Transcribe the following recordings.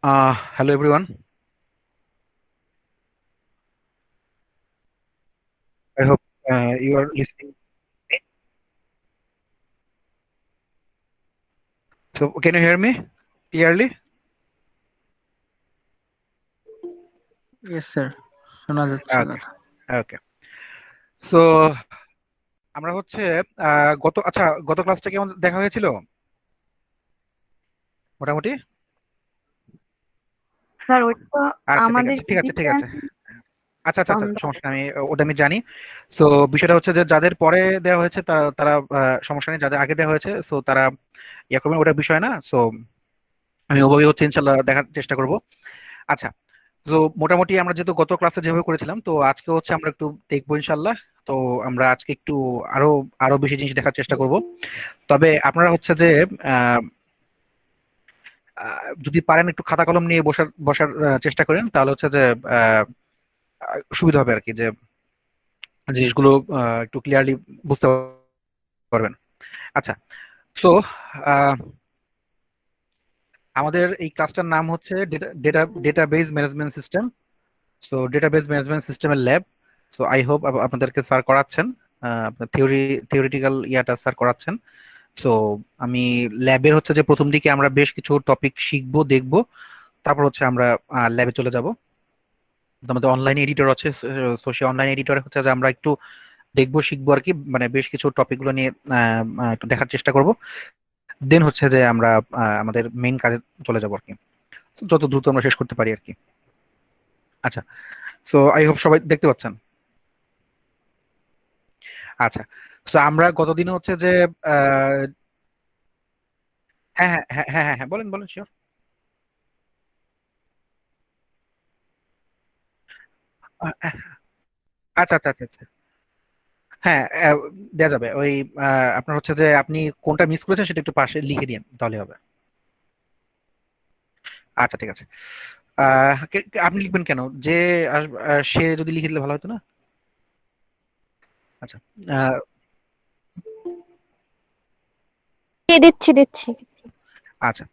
Hello everyone. I hope you are listening. Me. So can you hear me clearly? Yes sir, শোনা যাচ্ছে Okay. কথা। Okay. So আমরা হচ্ছে গত ক্লাসটা কেমন দেখা হয়েছিল মোটামুটি? স্যার ওইটা তো আচ্ছা ঠিক আমাদের আছে ঠিক আছে ঠিক ডিফারেন্ট আছে। আচ্ছা আচ্ছা আচ্ছা, দ্বন্দ্ব। সমস্যা নেই, ওটা আমি জানি। সো বিষয়টা হচ্ছে যে যাদের পরে দেওয়া হয়েছে তারা তারা সমস্যা নেই, যাদের আগে দেওয়া হয়েছে সো তারা ইয়ে করবেন, ওটা বিষয় না। সো আমি ওভাবে হচ্ছে ইনশাল্লাহ দেখার চেষ্টা করব। আচ্ছা, তো মোটামুটি আমরা যেহেতু গত ক্লাসে যেভাবে করেছিলাম, তো আজকে হচ্ছে আমরা একটু দেখবো ইনশাল্লাহ। তো আমরা আজকে একটু আরো আরো বেশি জিনিস দেখার চেষ্টা করব। তবে আপনারা হচ্ছে যে আহ, যদি পারেন একটু খাতা কলম নিয়ে বসার বসার চেষ্টা করেন, তাহলে হচ্ছে যে আহ, সুবিধা হবে আর কি, যে জিনিসগুলো একটু ক্লিয়ারলি বুঝতে পারবেন। আচ্ছা, তো আমাদের এই ক্লাসটার নাম হচ্ছে database management system. So database management সিস্টেমের ল্যাব। সো আই হোপ আপনাদেরকে স্যার করাচ্ছেন, আপনার থিওরিটিক্যাল ইয়াটা স্যার করাচ্ছেন। সো আমি ল্যাবের হচ্ছে যে প্রথম দিকে আমরা বেশ কিছু টপিক শিখবো, দেখবো, তারপর হচ্ছে আমরা ল্যাবে চলে যাব। তো আমাদের অনলাইন এডিটর আছে, সোশ্যাল অনলাইন এডিটরে হচ্ছে যে আমরা একটু দেখবো শিখবো আর কি, মানে বেশ কিছু টপিক গুলো নিয়ে একটু দেখার চেষ্টা করব। দেন হচ্ছে যে আমরা আমাদের মেইন কাজে চলে যাবো আর কি, যত দ্রুত আমরা শেষ করতে পারি আর কি। আচ্ছা, সো আই হোপ সবাই দেখতে পাচ্ছেন। আচ্ছা, তো আমরা গতদিন হচ্ছে যে আহ, হ্যাঁ হ্যাঁ হ্যাঁ হ্যাঁ হ্যাঁ হ্যাঁ, বলেন বলেন, শিওর। আচ্ছা আচ্ছা আচ্ছা আচ্ছা। হ্যাঁ, দেওয়া যাবে ওই, আপনার হচ্ছে যে আপনি কোনটা মিস করেছেন সেটা একটু পাশে লিখে দিন, তাহলে হবে। আচ্ছা ঠিক আছে। আপনি লিখবেন কেন? যে সে যদি লিখে দিলে ভালো হতো না? আচ্ছা। আহ, দিচ্ছি। আচ্ছা,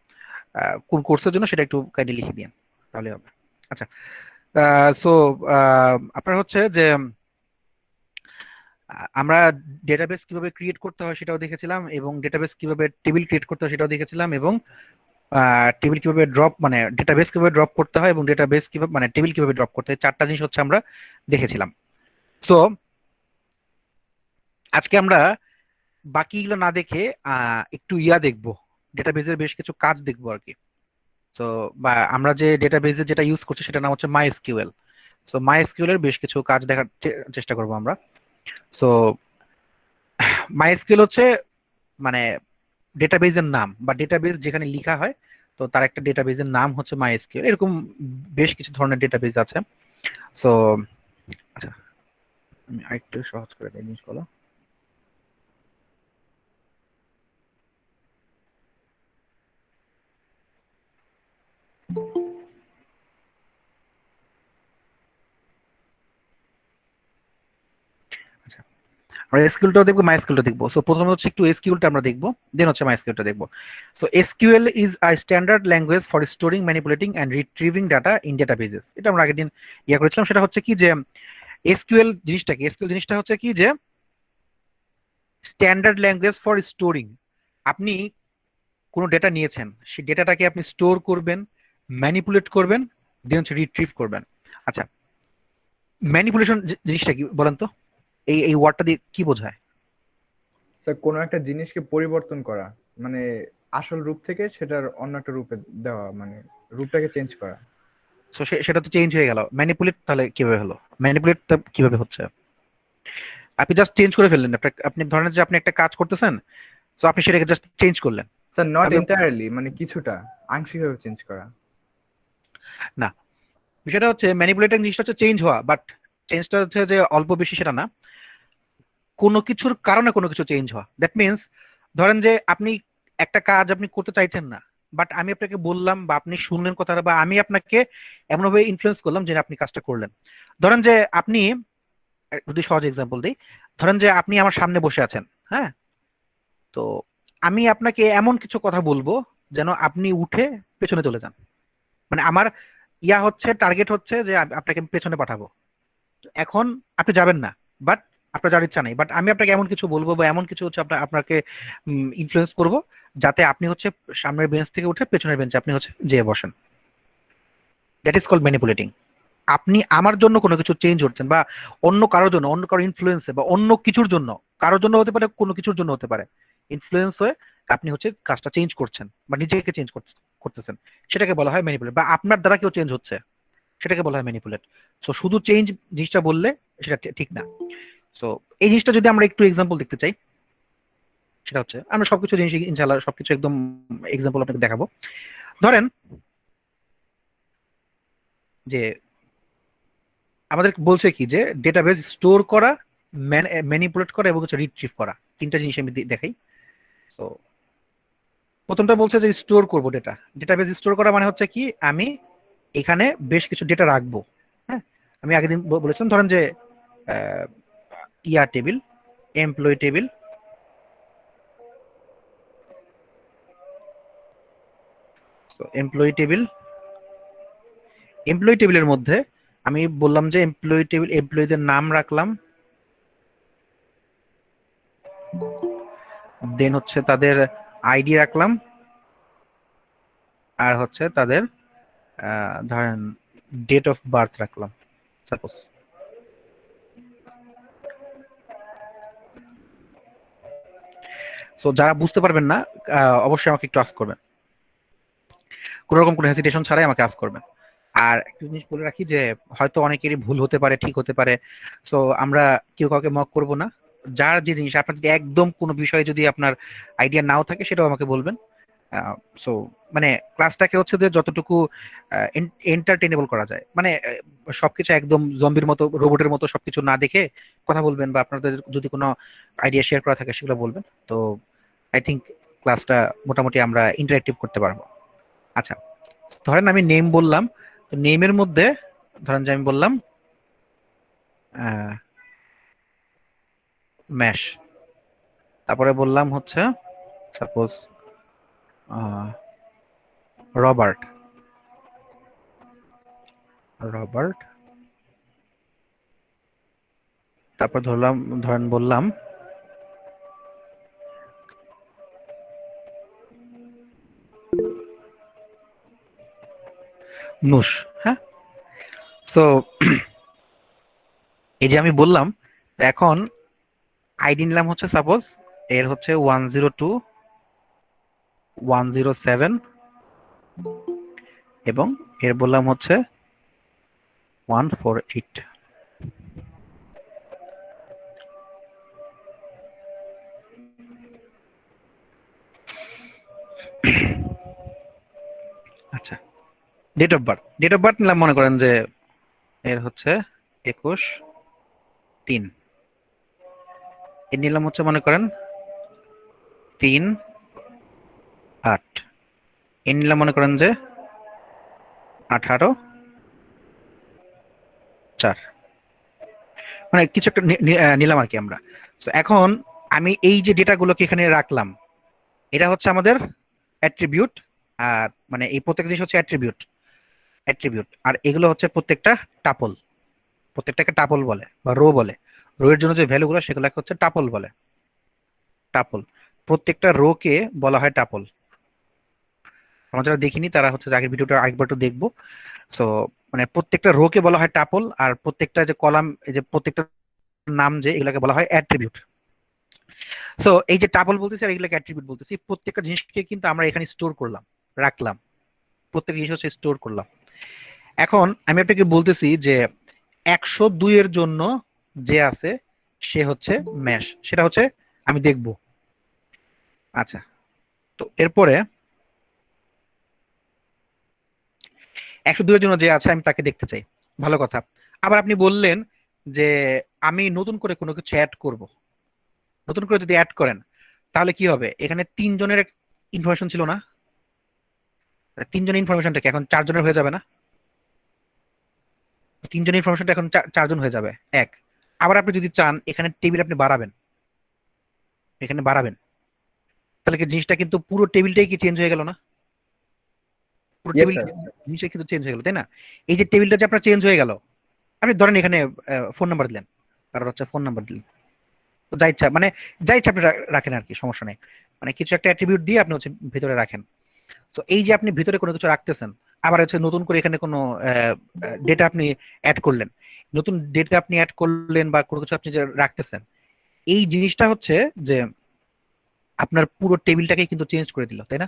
কোন কোর্সের জন্য সেটা একটু কাইন্ডলি লিখে দিন, তাহলে হবে। আচ্ছা, সো আপনার হচ্ছে যে আমরা ডেটাবেস কিভাবে ক্রিয়েট করতে হয় সেটাও দেখেছিলাম, এবং ডেটাবেস কিভাবে টেবিল ক্রিয়েট করতে হয় সেটাও দেখেছিলাম, এবং টেবিল কিভাবে ড্রপ মানে ডেটাবেস কিভাবে ড্রপ করতে হয়, এবং ডেটাবেস কিভাবে মানে টেবিল কিভাবে ড্রপ করতে হয়, চারটা জিনিস হচ্ছে আমরা দেখেছিলাম। সো আজকে আমরা বাকিগুলো না দেখে একটু ইয়া দেখবো, ডেটাবেজের বেশ কিছু কাজ দেখবো আর কি। তো বা আমরা যে ডেটাবেজে যেটা ইউজ করছি সেটা নাম হচ্ছে মাই এসকিউএল। সো মাই এসকিউএল এর বেশ কিছু কাজ দেখার চেষ্টা করবো আমরা। সো মাই এসকিউএল হচ্ছে মানে ডেটাবেজের নাম, বা ডেটাবেজ যেখানে লেখা হয়, তো তার একটা ডেটাবেজের নাম হচ্ছে মাইএসকিউএল। এরকম বেশ কিছু ধরনের ডেটাবেজ আছে। সো আচ্ছা, আমি আরেকটু সহজ করে দিই জিনিসগুলো। আচ্ছা, আমরা এসকিউএলটাও দেখবো, মাইএসকিউএলটা দেখবো। সো প্রথমে হচ্ছে একটু এসকিউএলটা আমরা দেখবো, দেন হচ্ছে মাইএসকিউএলটা দেখবো। So SQL is a standard language for storing, manipulating and retrieving data in databases. এটা আমরা আগের দিন ইয়া করেছিলাম। সেটা হচ্ছে কি যে এসকিউএল জিনিসটা কি, এসকিউএল জিনিসটা হচ্ছে কি যে স্ট্যান্ডার্ড ল্যাঙ্গুয়েজ ফর স্টোরিং। আপনি কোনো ডেটা নিয়েছেন, সেই ডেটাটাকে আপনি স্টোর করবেন, ম্যানিপুলেট করবেন, দেন হচ্ছে রিট্রিভ করবেন। আচ্ছা, ম্যানিপুলেশন জিনিসটা কি বলেন তো? এই ওয়ার্ডটা দিয়ে কি বোঝায়? স্যার কোনো একটা জিনিসকে পরিবর্তন করা, মানে আসল রূপ থেকে সেটার অন্য একটা রূপে দেওয়া, মানে রূপটাকে চেঞ্জ করা। তো সেটা তো চেঞ্জ হয়ে গেল, ম্যানিপুলেট তাহলে কিভাবে হলো? ম্যানিপুলেট কিভাবে হচ্ছে? আপনি জাস্ট চেঞ্জ করে ফেললেন, আপনি ধরেন যে আপনি একটা কাজ করতেছেন, তো আপনি সেটাকে জাস্ট চেঞ্জ করলেন। স্যার নট তাহলে এন্টায়ারলি, মানে কিছুটা আংশিকভাবে চেঞ্জ করা। না, বিষয়টা হচ্ছে ম্যানিপুলেটিং জিনিসটা হচ্ছে চেঞ্জ হওয়া, বাট চেঞ্জটা হচ্ছে যে অল্প বেশি সেটা না, কোনো কিছুর কারণে কোনো কিছু চেঞ্জ হওয়া। দ্যাট মিনস ধরেন যে আপনি একটা কাজ আপনি করতে চাইছেন না, বাট আমি আপনাকে বললাম বা আপনি শুনলেন কথাটা, বা আমি আপনাকে এমনভাবে ইনফ্লুয়েন্স করলাম যে আপনি কাজটা করলেন। ধরেন যে আপনি, যদি সহজ এক্সাম্পল দিই, ধরেন যে আপনি আমার সামনে বসে আছেন, হ্যাঁ, তো আমি আপনাকে এমন কিছু কথা বলবো যেন আপনি উঠে পেছনে চলে যান, মানে আমার হচ্ছে টার্গেট হচ্ছে যে আপনাকে আমি পেছনে পাঠাবো। এখন আপনি যাবেন না, বাট আপনার যাওয়ার ইচ্ছা নেই, বাট আমি আপনাকে এমন কিছু বলবো বা এমন কিছু হচ্ছে আপনাকে ইনফ্লুয়েন্স করব যাতে আপনি হচ্ছে সামনের বেঞ্চ থেকে উঠে পেছনের বেঞ্চে আপনি হচ্ছে যেয়ে বসেন। That is called manipulating. আপনি আমার জন্য কোনো কিছু চেঞ্জ করছেন, বা অন্য কারোর জন্য, অন্য কারো ইনফ্লুয়েন্সে বা অন্য কিছুর জন্য, কারোর জন্য হতে পারে, কোনো কিছুর জন্য হতে পারে, ইনফ্লুয়েন্স হয়ে আপনি হচ্ছে কাজটা চেঞ্জ করছেন বা নিজেকে চেঞ্জ করতেছেন, সেটাকে বলা হয় ম্যানিপুলেট। বা আপনার দ্বারা কেউ চেঞ্জ হচ্ছে, সেটাকে বলা হয় ম্যানিপুলেট। সো শুধু চেঞ্জ জিনিসটা বললে সেটা ঠিক না। সো এই জিনিসটা যদি আমরা একটু এক্সাম্পল দেখতে চাই, সেটা হচ্ছে আমরা সবকিছু জিনিস ইনশাআল্লাহ সবকিছু একদম এক্সাম্পল আপনাকে দেখাবো। ধরেন যে আমাদের বলছে কি যে ডেটাবেস স্টোর করা, ম্যানিপুলেট করা এবং হচ্ছে রিট্রিভ করা, তিনটা জিনিস আমি দেখাই। তো প্রথমটা বলছে যে স্টোর করব ডেটা। ডেটাবেস স্টোর করা মানে হচ্ছে কি, আমি এখানে বেশ কিছু ডেটা রাখবো। হ্যাঁ, আমি আগের দিন বলেছিলাম, ধরেন যে টেবিল, এমপ্লয়ি টেবিল, এমপ্লয়ি টেবিলের মধ্যে আমি বললাম যে এমপ্লয়ি টেবিল, এমপ্লয়ীদের নাম রাখলাম, দেন হচ্ছে তাদের আইডি রাখলাম, আর হচ্ছে তাদের ধরেন ডেট অফ বার্থ রাখলাম সাপোজ। সো যারা বুঝতে পারবেন না অবশ্যই আমাকে একটু আস্ক করবেন, কোনো রকম কোনো হেসিটেশন ছাড়াই আমাকে আস্ক করবেন। আর একটা জিনিস বলে রাখি যে হয়তো অনেকেরই ভুল হতে পারে, ঠিক হতে পারে। সো আমরা কেউ কাউকে মক করব না। যার যে জিনিস, আপনার যদি একদম কোনো বিষয়ে যদি আপনার আইডিয়া নাও থাকে সেটাও আমাকে বলবেন। সো মানে ক্লাসটাকে হচ্ছে যে যতটুকু এন্টারটেনেবল করা যায়, মানে সবকিছু একদম জম্বির মতো, রোবটের মতো সবকিছু না দেখে কথা বলবেন, বা আপনাদের যদি কোনো আইডিয়া শেয়ার করা থাকে সেগুলো বলবেন। তো আই থিঙ্ক ক্লাসটা মোটামুটি আমরা ইন্টারেক্টিভ করতে পারবো। আচ্ছা, ধরেন আমি নেম বললাম, তো নেমের মধ্যে ধরেন যে আমি বললাম ম্যাশ, তারপরে বললাম হচ্ছে সাপোজ রবার্ট, রবার্ট, তারপর ধরেন বললাম নুশ। হ্যাঁ, তো এই যে আমি বললাম, এখন আইডি নিলাম হচ্ছে সাপোজ এর হচ্ছে 102.107, এবং এর বললাম হচ্ছে 148। আচ্ছা, ডেট অফ বার্থ নিলাম, মনে করেন যে এর হচ্ছে 21/3, এর নিলাম হচ্ছে মনে করেন 3/8, এর নিলাম মনে করেন যে 18/4, মানে কিছু একটা নিলাম আর কি আমরা। তো এখন আমি এই যে ডেটাগুলোকে এখানে রাখলাম, এটা হচ্ছে আমাদের অ্যাট্রিবিউট। আর মানে এই প্রত্যেকটা জিনিস হচ্ছে অ্যাট্রিবিউট, আর এগুলো হচ্ছে প্রত্যেকটা টাপল, প্রত্যেকটাকে টাপল বলে বা রো বলে। রো এর জন্য যে ভ্যালুগুলো সেগুলোকে হচ্ছে টাপল বলে, টাপল। প্রত্যেকটা রো কে বলা হয় টাপল। আমরা যারা দেখিনি তারা হচ্ছে আগের ভিডিওটা আরেকবার একটু দেখবো। সো মানে প্রত্যেকটা রো কে বলা হয় টাপল, আর প্রত্যেকটা যে কলাম, এই যে প্রত্যেকটা নাম যে এগুলোকে বলা হয় অ্যাট্রিবিউট। সো এই যে টাপল বলতেছি আর এগুলোকে অ্যাট্রিবিউট বলতেছি, প্রত্যেকটা জিনিসকে কিন্তু আমরা এখানে স্টোর করলাম, রাখলাম, প্রত্যেক জিনিস হচ্ছে স্টোর করলাম। এখন আমি আপনাকে বলতেছি যে 102 এর জন্য যে আছে সে হচ্ছে ম্যাশ, সেটা হচ্ছে আমি দেখব। আচ্ছা, তো এরপরে 102 এর জন্য যে আছে আমি তাকে দেখতে চাই, ভালো কথা। আবার আপনি বললেন যে আমি নতুন করে কোনো কিছু অ্যাড করব, নতুন করে যদি অ্যাড করেন তাহলে কি হবে, এখানে তিনজনের ইনফরমেশন ছিল না, তিনজনের ইনফরমেশনটা কি এখন চারজনের হয়ে যাবে না? তিনজনের ইনফরমেশনটা এখন চারজন হয়ে যাবে এক। আবার আপনি যদি চান এখানে টেবিল আপনি বাড়াবেন, এখানে বাড়াবেন, তাহলে কি জিনিসটা কিন্তু পুরো টেবিলটাই কি চেঞ্জ হয়ে গেল না? পুরো ইয়েস টেবিল স্যার। জিনিসটা কিন্তু চেঞ্জ হয়ে গেল, তাই না? এই যে টেবিলটা যে আপনার চেঞ্জ হয়ে গেল, আপনি ধরেন এখানে ফোন নাম্বার দিলেন, কারোর হচ্ছে ফোন নাম্বার দিলেন, তো যা ইচ্ছা মানে যা ইচ্ছা আপনি রাখেন আর কি, সমস্যা নেই। মানে কিছু একটা অ্যাট্রিবিউট দিয়ে আপনি হচ্ছে ভিতরে রাখেন। তো এই যে আপনি ভিতরে কোনো কিছু রাখতেছেন, আবার হচ্ছে নতুন করে এখানে কোনো ডেটা আপনি অ্যাড করলেন, নতুন ডেটা আপনি অ্যাড করলেন বা কোনো কিছু আপনি যে রাখতেছেন, এই জিনিসটা হচ্ছে যে আপনার পুরো টেবিলটাকে কিন্তু চেঞ্জ করে দিল, তাই না?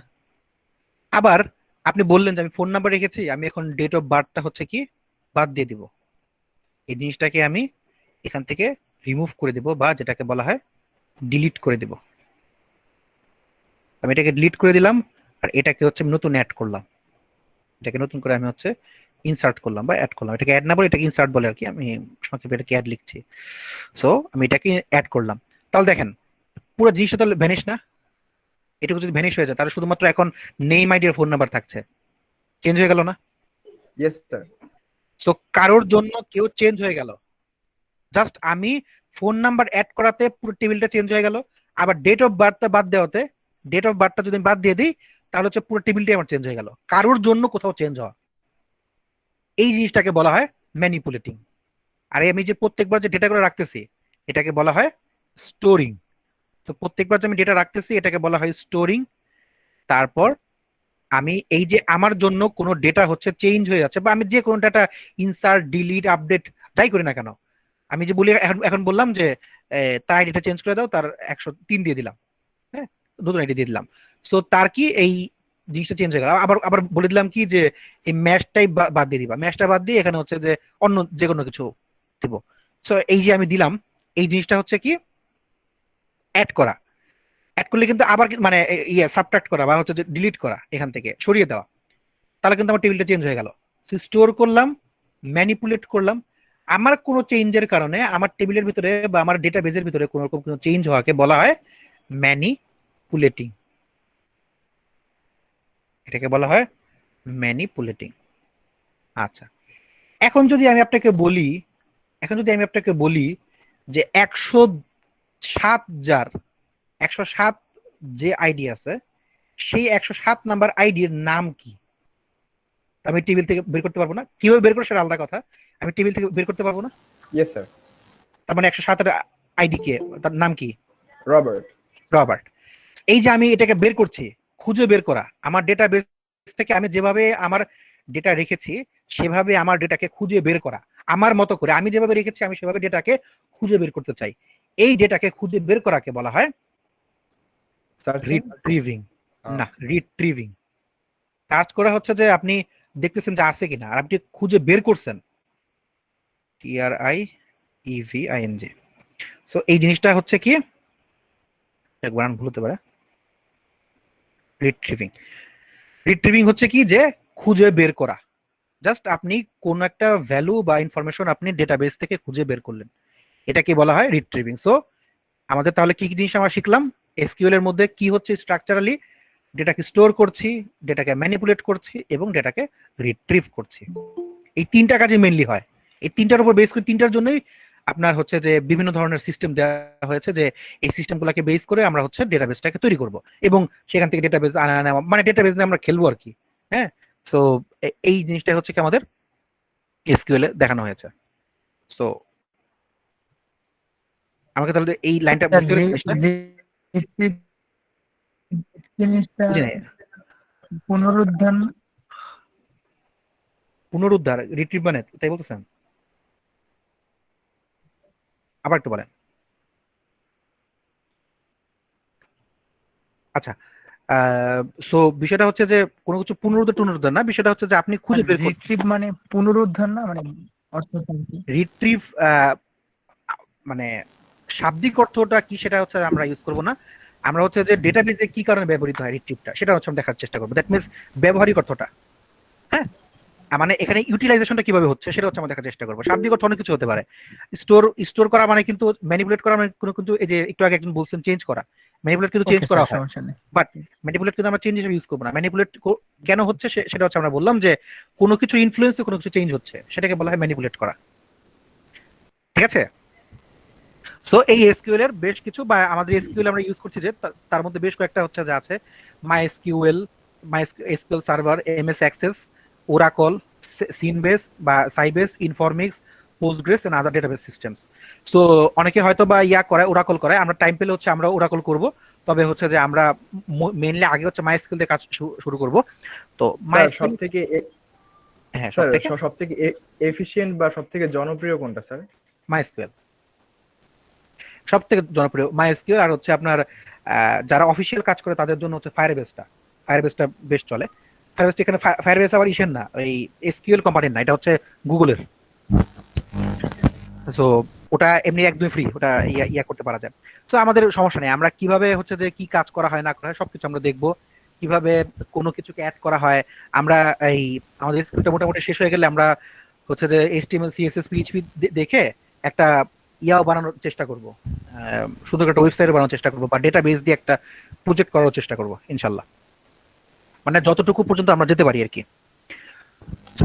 আবার আপনি বললেন যে আমি ফোন নাম্বার রেখেছি, আমি এখন ডেট অফ বার্থটা হচ্ছে কি বাদ দিয়ে দিব, এই জিনিসটাকে আমি এখান থেকে রিমুভ করে দিব, বা যেটাকে বলা হয় ডিলিট করে দিব। আমি এটাকে ডিলিট করে দিলাম, আর এটাকে হচ্ছে আমি নতুন অ্যাড করলাম, এটাকে নতুন করে আমি হচ্ছে ইনসার্ট করলাম বা অ্যাড করলাম। এটাকে অ্যাড না বলে এটাকে ইনসার্ট বলে আর কি, আমি সংক্ষেপে এটাকে অ্যাড লিখছি। সো আমি এটাকে অ্যাড করলাম। তাহলে দেখেন পুরো জিনিসটা তাহলে ভ্যানিশ না? এটুকু যদি ভ্যানিশ হয়ে যায় তাহলে শুধুমাত্র এখন নেম আইডি আর ফোন নাম্বার থাকছে, চেঞ্জ হয়ে গেল না? Yes sir. সো কারোর জন্য কেউ চেঞ্জ হয়ে গেল, জাস্ট আমি ফোন নাম্বার অ্যাড করাতে পুরো টেবিলটা চেঞ্জ হয়ে গেল। আবার ডেট অফ বার্থটা বাদ দেওয়াতে, ডেট অফ বার্থটা যদি আমি বাদ দিয়ে দিই তাহলে হচ্ছে পুরো টেবিলটাই আমার চেঞ্জ হয়ে গেল, কারোর জন্য কোথাও চেঞ্জ হওয়া। এই জিনিসটাকে বলা হয় ম্যানিপুলেটিং। আর আমি যে প্রত্যেকবার যে ডেটাগুলো রাখতেছি এটাকে বলা হয় স্টোরিং। তো প্রত্যেকবার যে আমি ডেটা রাখতেছি এটাকে বলা হয় স্টোরিং। তারপর আমি এই যে আমার জন্য কোনো ডেটা হচ্ছে চেঞ্জ হয়ে যাচ্ছে, বা আমি যে কোনো ডাটা ইনসার্ট ডিলিট আপডেট যাই করি না কেন, আমি যে বলি এখন এখন বললাম যে তার আইডিটা চেঞ্জ করে দাও, তার 103 দিয়ে দিলাম, হ্যাঁ, নতুন আইডি দিয়ে দিলাম। সো তার কি এই জিনিসটা চেঞ্জ হয়ে গেল। আবার আবার বলে দিলাম কি যে এই ম্যাশটাই বাদ দিয়ে দিবা, ম্যাশটা বাদ দিয়ে এখানে হচ্ছে যে অন্য যে কোনো কিছু দিব। সো এই যে আমি দিলাম, এই জিনিসটা হচ্ছে কি অ্যাড করা। অ্যাড করলে কিন্তু আবার মানে ইয়ে সাবট্রাক্ট করা বা হচ্ছে যে ডিলিট করা, এখান থেকে সরিয়ে দেওয়া, তাহলে কিন্তু আমার টেবিলটা চেঞ্জ হয়ে গেল। স্টোর করলাম, ম্যানিপুলেট করলাম, আমার কোনো চেঞ্জের কারণে আমার টেবিলের ভিতরে বা আমার ডেটাবেজের ভিতরে কোনো রকম কোনো চেঞ্জ হওয়াকে বলা হয় ম্যানিপুলেটিং। এটাকে বলা হয় ম্যানিপুলেটিং। আচ্ছা, এখন যদি আমি আপনাকে বলি, যে 107 যে আইডি আছে সেই 107 নাম্বার আইডির নাম কি? আমি টেবিল থেকে বের করতে পারবো না, কিভাবে বের করবো সেটা আলাদা কথা, আমি টেবিল থেকে বের করতে পারবো না। Yes sir. তার মানে 107 আইডি কে, তার নাম কি? রবার্ট। রবার্ট। এই যে আমি এটাকে বের করছি, খুঁজে বের করা, আমার ডেটাবেস থেকে আমি যেভাবে আমার ডেটা রেখেছি সেভাবে আমার ডেটাকে খুঁজে বের করা, আমার মতো করে আমি যেভাবে রেখেছি আমি সেভাবে ডেটাকে খুঁজে বের করতে চাই। এই ডেটাকে খুঁজে বের করাকে বলা হয় রিট্রিভিং। না, রিট্রিভিং। সার্চ করা হচ্ছে যে আপনি দেখতেছেন যে আছে কিনা, আর আপনি খুঁজে বের করছেন, TRIEVING। সো এই জিনিসটা হচ্ছে কি, একবার ভুল হতে পারে, রিট্রিভিং। রিট্রিভিং হচ্ছে কি যে খুঁজে বের করা, জাস্ট আপনি কোন একটা ভ্যালু বা ইনফরমেশন আপনি ডেটাবেস থেকে খুঁজে বের করলেন, এটাকে বলা হয় রিট্রিভিং। সো আমাদের তাহলে কি কি জিনিস আমরা শিখলাম? এসকিউএল এর মধ্যে কি হচ্ছে স্ট্রাকচারালি, ডেটাকে স্টোর করছি, ডেটাকে ম্যানিপুলেট করছি এবং ডেটাকে রিট্রিভ করছি। এই তিনটা কাজে মেইনলি হয়। এই তিনটার উপর বেস করে, তিনটার জন্যই আপনার হচ্ছে যে বিভিন্ন ধরনের সিস্টেম দেওয়া হয়েছে, যে এই সিস্টেমগুলোকে বেস করে আমরা হচ্ছে ডেটাবেসটাকে তৈরি করব এবং সেখান থেকে ডেটাবেস আনা নেওয়া, মানে ডেটাবেস নিয়ে আমরা খেলবো আর কি। হ্যাঁ, সো এই জিনিসটা হচ্ছে কি আমাদের এসকিউএল এ দেখানো হয়েছে। সো আমাকে তাহলে এই লাইনটা বুঝতে জিনিসটা পুনরুদ্ধার রিট্রিভ মানে তাই বলতেছেন? আবার একটু বলেন। আচ্ছা, সো বিষয়টা হচ্ছে যে কোনো কিছু পুনরুদ্ধার না, বিষয়টা হচ্ছে যে আপনি খুঁজে বের করছেন। রিট্রিভ মানে পুনরুদ্ধার না, মানে অর্থটা কি? রিট্রিভ মানে শাব্দিক অর্থটা কি সেটা হচ্ছে আমরা ইউজ করব না, আমরা হচ্ছে যে ডেটাবেজে কি কারণে ব্যবহৃত হয় রিট্রিভটা সেটা হচ্ছে আমরা দেখার চেষ্টা করবো। দ্যাট মিনস ব্যবহারিক অর্থটা, হ্যাঁ, মানে এখানে ইউটিলাইজেশনটা কিভাবে হচ্ছে সেটা হচ্ছে আমরা দেখার চেষ্টা করবো। শাব্দিক অর্থ অনেক কিছু হতে পারে। স্টোর করা মানে কিন্তু, ম্যানিপুলেট করা মানে কিন্তু এই যে একটু আগে একজন বলছেন চেঞ্জ করা, ম্যানিপুলেট কিন্তু চেঞ্জ করা হয়, বাট ম্যানিপুলেট কিন্তু আমরা চেঞ্জ হিসেবে ইউজ করবো না। ম্যানিপুলেট কেন হচ্ছে সেটা হচ্ছে আমরা বললাম যে কোনো কিছু ইনফ্লুয়েন্সে কোনো কিছু চেঞ্জ হচ্ছে, সেটাকে বলা হয় ম্যানিপুলেট করা। ঠিক আছে? সো এই এসকিউএল এর বেশ কিছু, বা আমাদের এসকিউএল আমরা ইউজ করছি যে তার মধ্যে বেশ কয়েকটা হচ্ছে যে আছে MySQL, MySQL server, MS Access, Oracle, সিনবেস বা Sybase, Informix, Postgres and other database systems. So অনেকে হয়তো বা ইয়া করে, ওরাকল করে, আমরা টাইম পেলে হচ্ছে আমরা ওরাকল করব। তবে হচ্ছে যে আমরা মেইনলি আগে হচ্ছে MySQL দিয়ে কাজ শুরু করব। তো স্যার MySQL, হ্যাঁ, সব থেকে এফিশিয়েন্ট বা সব থেকে জনপ্রিয় কোনটা স্যার? MySQL সব থেকে জনপ্রিয়, MySQL। আর হচ্ছে আপনার যারা অফিসিয়াল কাজ করে তাদের জন্য হচ্ছে ফায়ারবেসটা বেশ চলে। ফায়ারবেস, এখানে ফায়ারবেস আবার ইসের না, এই এসকিউএল কোম্পানির না, এটা হচ্ছে গুগলের। সো ওটা এমনি একদমই ফ্রি, ওটা ইয়া করতে পারা যায়। সো আমাদের সমস্যা নেই, আমরা কিভাবে হচ্ছে যে কি কাজ করা হয় না করা হয় সবকিছু আমরা দেখবো, কিভাবে কোনো কিছুকে অ্যাড করা হয়। আমরা এই আমাদের স্ক্রিপ্টটা মোটামুটি শেষ হয়ে গেলে আমরা হচ্ছে যে HTML CSS PHP দেখে একটা ইয়াও বানানোর চেষ্টা করব, সুন্দর একটা ওয়েবসাইট বানানোর চেষ্টা করব, বা ডেটাবেস দিয়ে একটা প্রজেক্ট করার চেষ্টা করব ইনশাল্লাহ, মানে যতটুকু পর্যন্ত আমরা যেতে পারি আর কি।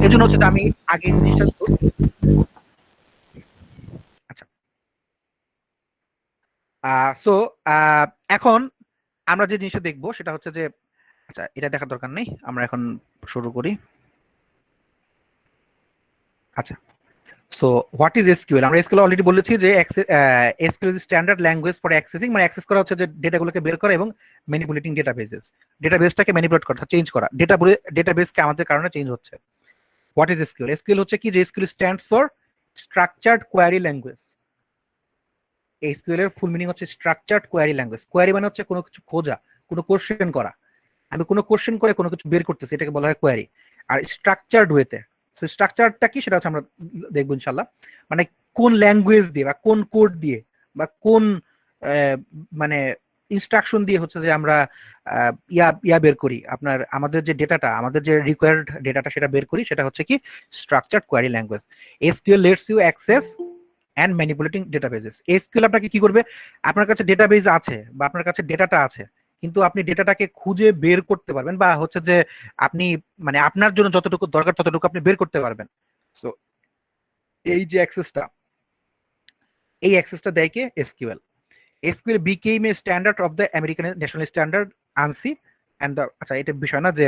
এই জন্য হচ্ছে আমি আগে জিনিসটা, আচ্ছা সো এখন আমরা যে জিনিসটা দেখবো সেটা হচ্ছে যে, আচ্ছা এটা দেখার দরকার নেই, আমরা এখন শুরু করি। আচ্ছা, সো হোয়াট ইজ এসকিউএল? আমরা এসকিউএল অলরেডি বলেছি যে SQL is standard language for accessing, মানে অ্যাক্সেস করা হচ্ছে যে ডেটাগুলোকে বের করা এবং ম্যানিপুলেটিং ডেটাবেসেস, ডেটাবেসটাকে ম্যানিপুলেট করা, চেঞ্জ করা, ডেটাবেসকে আমাদের কারণে চেঞ্জ হচ্ছে। What is SQL? এসকিউএল হচ্ছে কি, যে SQL stands for structured query language. SQL এর ফুল মিনিং হচ্ছে স্ট্রাকচার্ড কোয়ারি ল্যাঙ্গুয়েজ। কোয়ারি মানে হচ্ছে কোনো কিছু খোঁজা, কোনো কোশ্চেন করা। আমি কোনো কোশ্চেন করে কোনো কিছু বের করতেছি, এটাকে বলা হয় কোয়ারি। আর স্ট্রাকচার্ড ওয়েতে, সো স্ট্রাকচারটা কি সেটা হচ্ছে আমরা দেখবো ইনশাল্লাহ, মানে কোন ল্যাঙ্গুয়েজ দিয়ে বা কোন কোড দিয়ে বা কোন মানে ইনস্ট্রাকশন দিয়ে হচ্ছে যে আমরা ইয়া বের করি, আপনার আমাদের যে ডেটাটা, আমাদের যে রিকোয়ার্ড ডেটাটা সেটা বের করি, সেটা হচ্ছে কি structured query language. SQL lets you access and manipulating databases. SQL আপনাকে কি করবে, আপনার কাছে ডেটাবেস আছে বা আপনার কাছে ডেটাটা আছে, কিন্তু আপনি ডেটাটাকে খুঁজে বের করতে পারবেন, বা হচ্ছে যে আপনি মানে আপনার জন্য যতটুকু দরকার ততটুকু আপনি বের করতে পারবেন। সো এই যে অ্যাক্সেসটা, এই অ্যাক্সেসটা দেয় কে? SQL. SQL became a standard of the American National Standard ANSI and the, আচ্ছা এটা বিষয় না, যে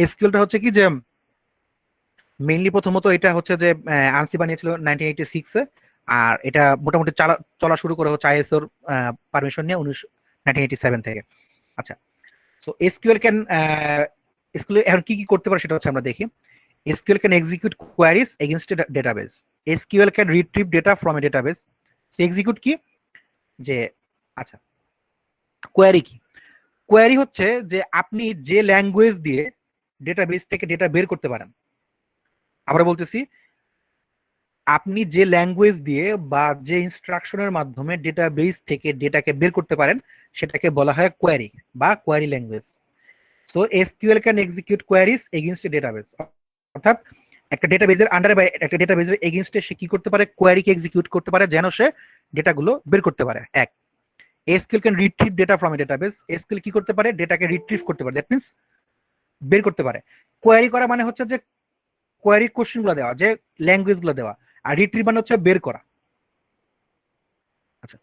এসকিউএলটা হচ্ছে কি, যে মেইনলি প্রথমত এটা হচ্ছে যে আনসি বানিয়েছিল 1986 এ, আর এটা মোটামুটি চলা শুরু করে হচ্ছে আইএসওর পারমিশন নিয়ে 1987 থেকে। আচ্ছা, সো এসকিউএল ক্যান, এসকিউএল এখন কি কি করতে পারে সেটা হচ্ছে আমরা দেখি। SQL can execute queries against a database. SQL can retrieve data from a database. Execute কি, যে আচ্ছা কোয়ারি কি? কোয়ারি হচ্ছে যে আপনি যে ল্যাঙ্গুয়েজ দিয়ে ডেটাবেস থেকে ডেটা বের করতে পারেন। আবার বলতেছি, আপনি যে ল্যাঙ্গুয়েজ দিয়ে বা যে ইনস্ট্রাকশনের মাধ্যমে ডেটাবেস থেকে ডেটাকে বের করতে পারেন সেটাকে বলা হয় কোয়ারি বা query language. So SQL can execute queries against a database, অর্থাৎ একটা ডেটাবেজের আন্ডারে বা একটা ডেটাবেজের এগেইনস্টে সে কি করতে পারে, কোয়ারিকে এক্সিকিউট করতে পারে যেন সে ডেটাগুলো বের করতে পারে। এক, SQL can retrieve data from a database. SQL কি করতে পারে, ডেটাকে রিট্রিভ করতে পারে, দ্যাট মিন্স বের করতে পারে। কোয়ারি করা মানে হচ্ছে যে কোয়ারি কোশ্চেন গুলো দেওয়া, যে ল্যাঙ্গুয়েজ গুলো দেওয়া, আর রিট্রিভ মানে হচ্ছে বের করা। আচ্ছা,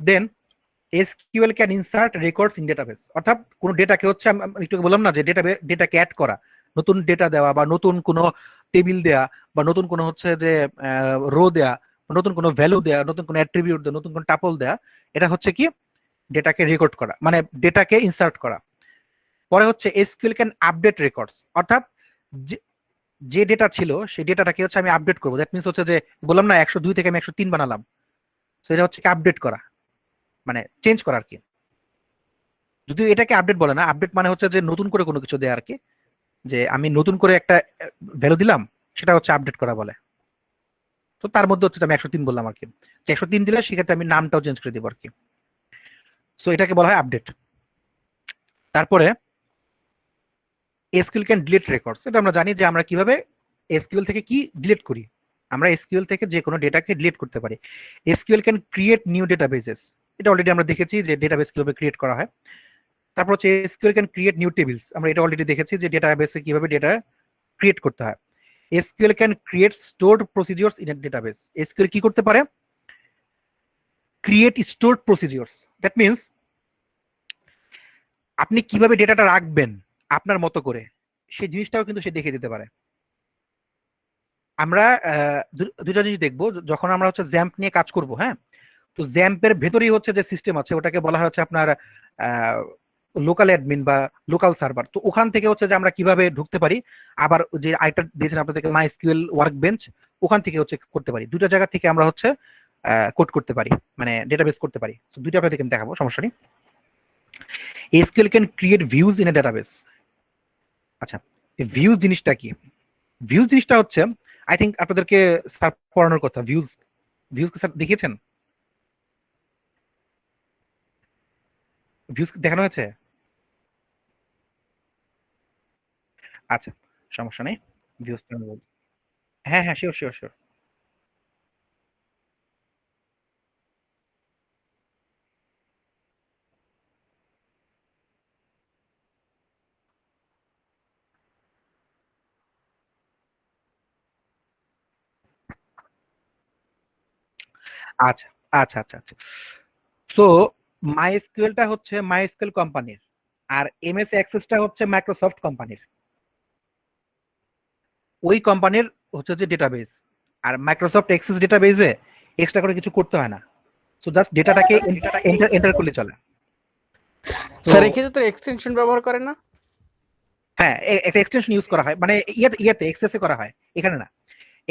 then SQL can insert records in database, অর্থাৎ কোন ডেটাকে হচ্ছে আমি একটু বললাম না যে ডেটাকে অ্যাড করা, নতুন ডেটা দেওয়া বা নতুন কোনো টেবিল দেওয়া বা নতুন কোনো হচ্ছে যে রো দেওয়া, নতুন কোনো ভ্যালু দেওয়া, নতুন কোনো অ্যাট্রিবিউট দেওয়া, নতুন কোনো টাপল দেওয়া, এটা হচ্ছে কি ডেটাকে রেকর্ড করা, মানে ডেটাকে ইনসার্ট করা। পরে হচ্ছে এসকিউএল ক্যান আপডেট রেকর্ডস, অর্থাৎ যে ডেটা ছিল সেই ডেটাটাকে হচ্ছে আমি আপডেট করবো। দ্যাট মিনস হচ্ছে যে বললাম না 102 থেকে আমি 103 বানালাম, সেটা হচ্ছে কি আপডেট করা, মানে চেঞ্জ করা আর কি। যদিও এটাকে আপডেট বলে না, আপডেট মানে হচ্ছে যে নতুন করে কোনো কিছু দেয়া আর কি, যে আমি নতুন করে একটা ভ্যালু দিলাম, সেটা হচ্ছে আপডেট করা বলে। তো তার মধ্যে হচ্ছে আমি 103 বললাম আর কি, 103 দিলে সেক্ষেত্রে আমি নামটাও চেঞ্জ করে দিব আর কি। সো এটাকে বলা হয় আপডেট। তারপরে এসকিউএল ক্যান ডিলিট রেকর্ডস, এটা আমরা জানি যে আমরা কিভাবে এসকিউএল থেকে কি ডিলিট করি, আমরা এসকিউএল থেকে যে কোনো ডেটাকে ডিলিট করতে পারি। SQL can create new databases, এটা অলরেডি আমরা দেখেছি যে ডেটাবেস কিভাবে ক্রিয়েট করা হয়। তারপর হচ্ছে SQL can create new tables, আমরা এটা অলরেডি দেখেছি যে ডেটাবেসে কিভাবে ডেটা ক্রিয়েট করতে হয়। SQL can create stored procedures in a database. SQL কি করতে পারে, create stored procedures, that means আপনি কিভাবে ডেটাটা রাখবেন আপনার মতো করে, সেই জিনিসটাও কিন্তু সে দেখে দিতে পারে। আমরা দুটা জিনিস দেখবো যখন আমরা হচ্ছে জ্যাম্প নিয়ে কাজ করব। হ্যাঁ, তো জ্যাম্পের ভেতরেই হচ্ছে যে সিস্টেম আছে, ওটাকে বলা হয় হচ্ছে আপনার লোকাল অ্যাডমিন বা লোকাল সার্ভার। তো ওখান থেকে হচ্ছে যে আমরা কিভাবে ঢুকতে পারি, আবার যে আইটা দিয়েছেন আপনাদেরকে মাই এসকিউএল ওয়ার্ক বেঞ্চ, ওখান থেকে হচ্ছে করতে পারি। দুটো জায়গা থেকে আমরা হচ্ছে কোড করতে পারি, মানে ডেটাবেস করতে পারি। তো দুইটা আপনাদেরকে আমি দেখাবো, সমস্যা নেই। SQL can create views in a database. আচ্ছা, ভিউ জিনিসটা কি? ভিউ জিনিসটা হচ্ছে, আই থিঙ্ক আপনাদেরকে স্যার পড়ানোর কথা, ভিউজ ভিউজ স্যার দেখিয়েছেন, ভিউজ দেখানো হয়েছে? আচ্ছা, সমস্যা নেই, ভিউজ। হ্যাঁ হ্যাঁ, শিওর শিওর শিওর। আচ্ছা আচ্ছা আচ্ছা আচ্ছা। সো মাইএসকিউএলটা হচ্ছে মাইএসকিউএল কোম্পানির, আর এমএস অ্যাক্সেসটা হচ্ছে মাইক্রোসফট কোম্পানির। ওই কোম্পানির হচ্ছে যে ডেটাবেস, আর মাইক্রোসফট এক্সেস ডেটাবেসে এক্সট্রা করে কিছু করতে হয় না। সো জাস্ট ডেটাটাকে এন্টার এন্টার করলে চলে। তো স্যার এক্ষেত্রে তো এক্সটেনশন ব্যবহার করে না? হ্যাঁ, একটা এক্সটেনশন ইউজ করা হয়, মানে ইয়েতে এক্সেসে করা হয়, এখানে না।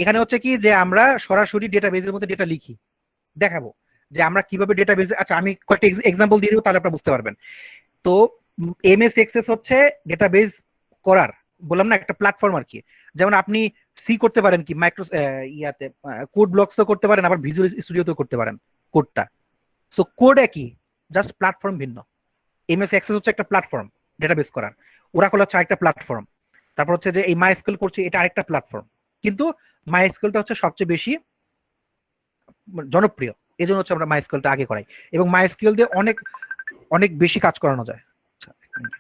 এখানে হচ্ছে কি যে আমরা সরাসরি ডেটাবেসের মধ্যে ডেটা লিখি। দেখাবো যে আমরা কিভাবে ডেটাবেস, আচ্ছা আমি কয়েকটা এক্সাম্পল দিয়ে দিব, তাহলে আপনারা বুঝতে পারবেন। তো এমএস এক্সেস হচ্ছে ডেটাবেস করার, বললাম না, একটা প্ল্যাটফর্ম আর কি। যেমন আপনি সি করতে পারেন কি মাইক্রো ইয়াতে, কোড ব্লকসও করতে পারেন, আবার ভিজুয়াল স্টুডিওতেও করতে পারেন কোডটা। সো কোড একই, জাস্ট প্ল্যাটফর্ম ভিন্ন। এমএস এক্সেস হচ্ছে একটা প্ল্যাটফর্ম ডেটাবেস করার, ওরাকল হচ্ছে আরেকটা প্ল্যাটফর্ম, তারপর হচ্ছে যে এই মাইএসকিউএল করছে, এটা আরেকটা প্ল্যাটফর্ম। কিন্তু মাইএসকিউএলটা হচ্ছে সবচেয়ে বেশি জনপ্রিয়, এই জন্য হচ্ছে আমরা মাইএসকিউএলটা আগে করাই, এবং মাইএসকিউএল দিয়ে অনেক অনেক বেশি কাজ করানো যায়। আচ্ছা, এক মিনিট।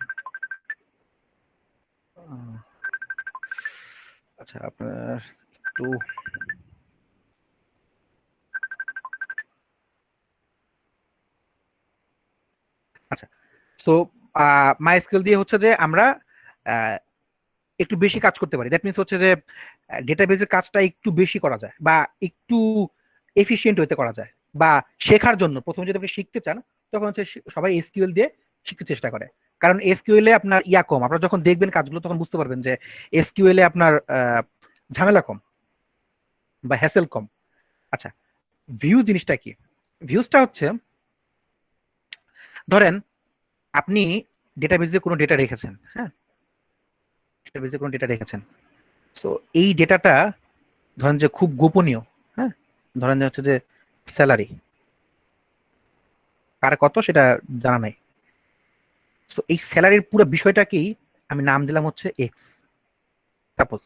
আচ্ছা, আপনার একটু, আচ্ছা। সো মাইএসকিউএল দিয়ে হচ্ছে যে আমরা আহ, একটু বেশি কাজ করতে পারি। দ্যাট মিনস হচ্ছে যে ডেটাবেজের কাজটা একটু বেশি করা যায়, বা একটু এফিশিয়েন্ট হইতে করা যায়। বা শেখার জন্য প্রথমে যদি আপনি শিখতে চান, তখন হচ্ছে সবাই এসকিউএল দিয়ে শিখতে চেষ্টা করে। কারণ এসকিউএল এ আপনার ইয়া কম, আপনারা যখন দেখবেন কাজগুলো তখন বুঝতে পারবেন যে এসকিউএল এ আপনার ঝামেলা কম বা হ্যাসেল কম। আচ্ছা, ভিউ জিনিসটা কি? ভিউজটা হচ্ছে, ধরেন আপনি ডেটাবেজে কোনো ডেটা রেখেছেন। হ্যাঁ, ডেটাবেজে কোনো ডেটা রেখেছেন। সো এই ডেটাটা ধরেন যে খুব গোপনীয়। হ্যাঁ, ধরেন যে হচ্ছে যে স্যালারি কার কত সেটা জানা নাই। তো এই স্যালারির পুরো বিষয়টাকেই আমি নাম দিলাম হচ্ছে এক্স। সাপোজ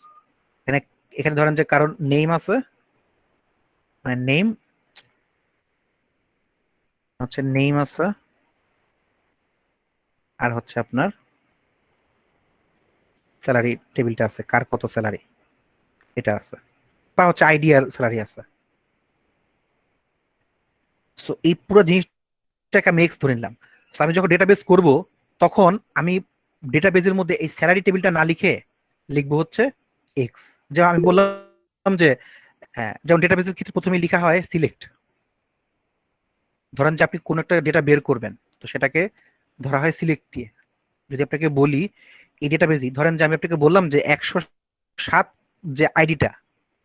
এখানে এখানে ধরেন যে কারণ নেম আছে, মানে নেম হচ্ছে নেম আছে, আর হচ্ছে আপনার স্যালারি টেবিলটা আছে, কার কত স্যালারি এটা আছে, বা হচ্ছে আইডিয়ার স্যালারি আছে। সো এই পুরো জিনিসটাকে আমি এক্স ধরে নিলাম। তো আমি যখন ডেটাবেস করব, তখন আমি ডেটাবেজের মধ্যে এই স্যালারি টেবিলটা না লিখে লিখবো হচ্ছে এক্স। যেমন আমি বললাম যে, হ্যাঁ, যেমন ডেটাবেসের ক্ষেত্রে প্রথমে লেখা হয় সিলেক্ট। ধরেন যে আপনি কোন একটা ডেটা বের করবেন, তো সেটাকে ধরা হয় সিলেক্ট দিয়ে। যদি আপনাকে বলি এই ডেটাবেসই, ধরেন যে আমি আপনাকে বললাম যে 107 যে আইডিটা,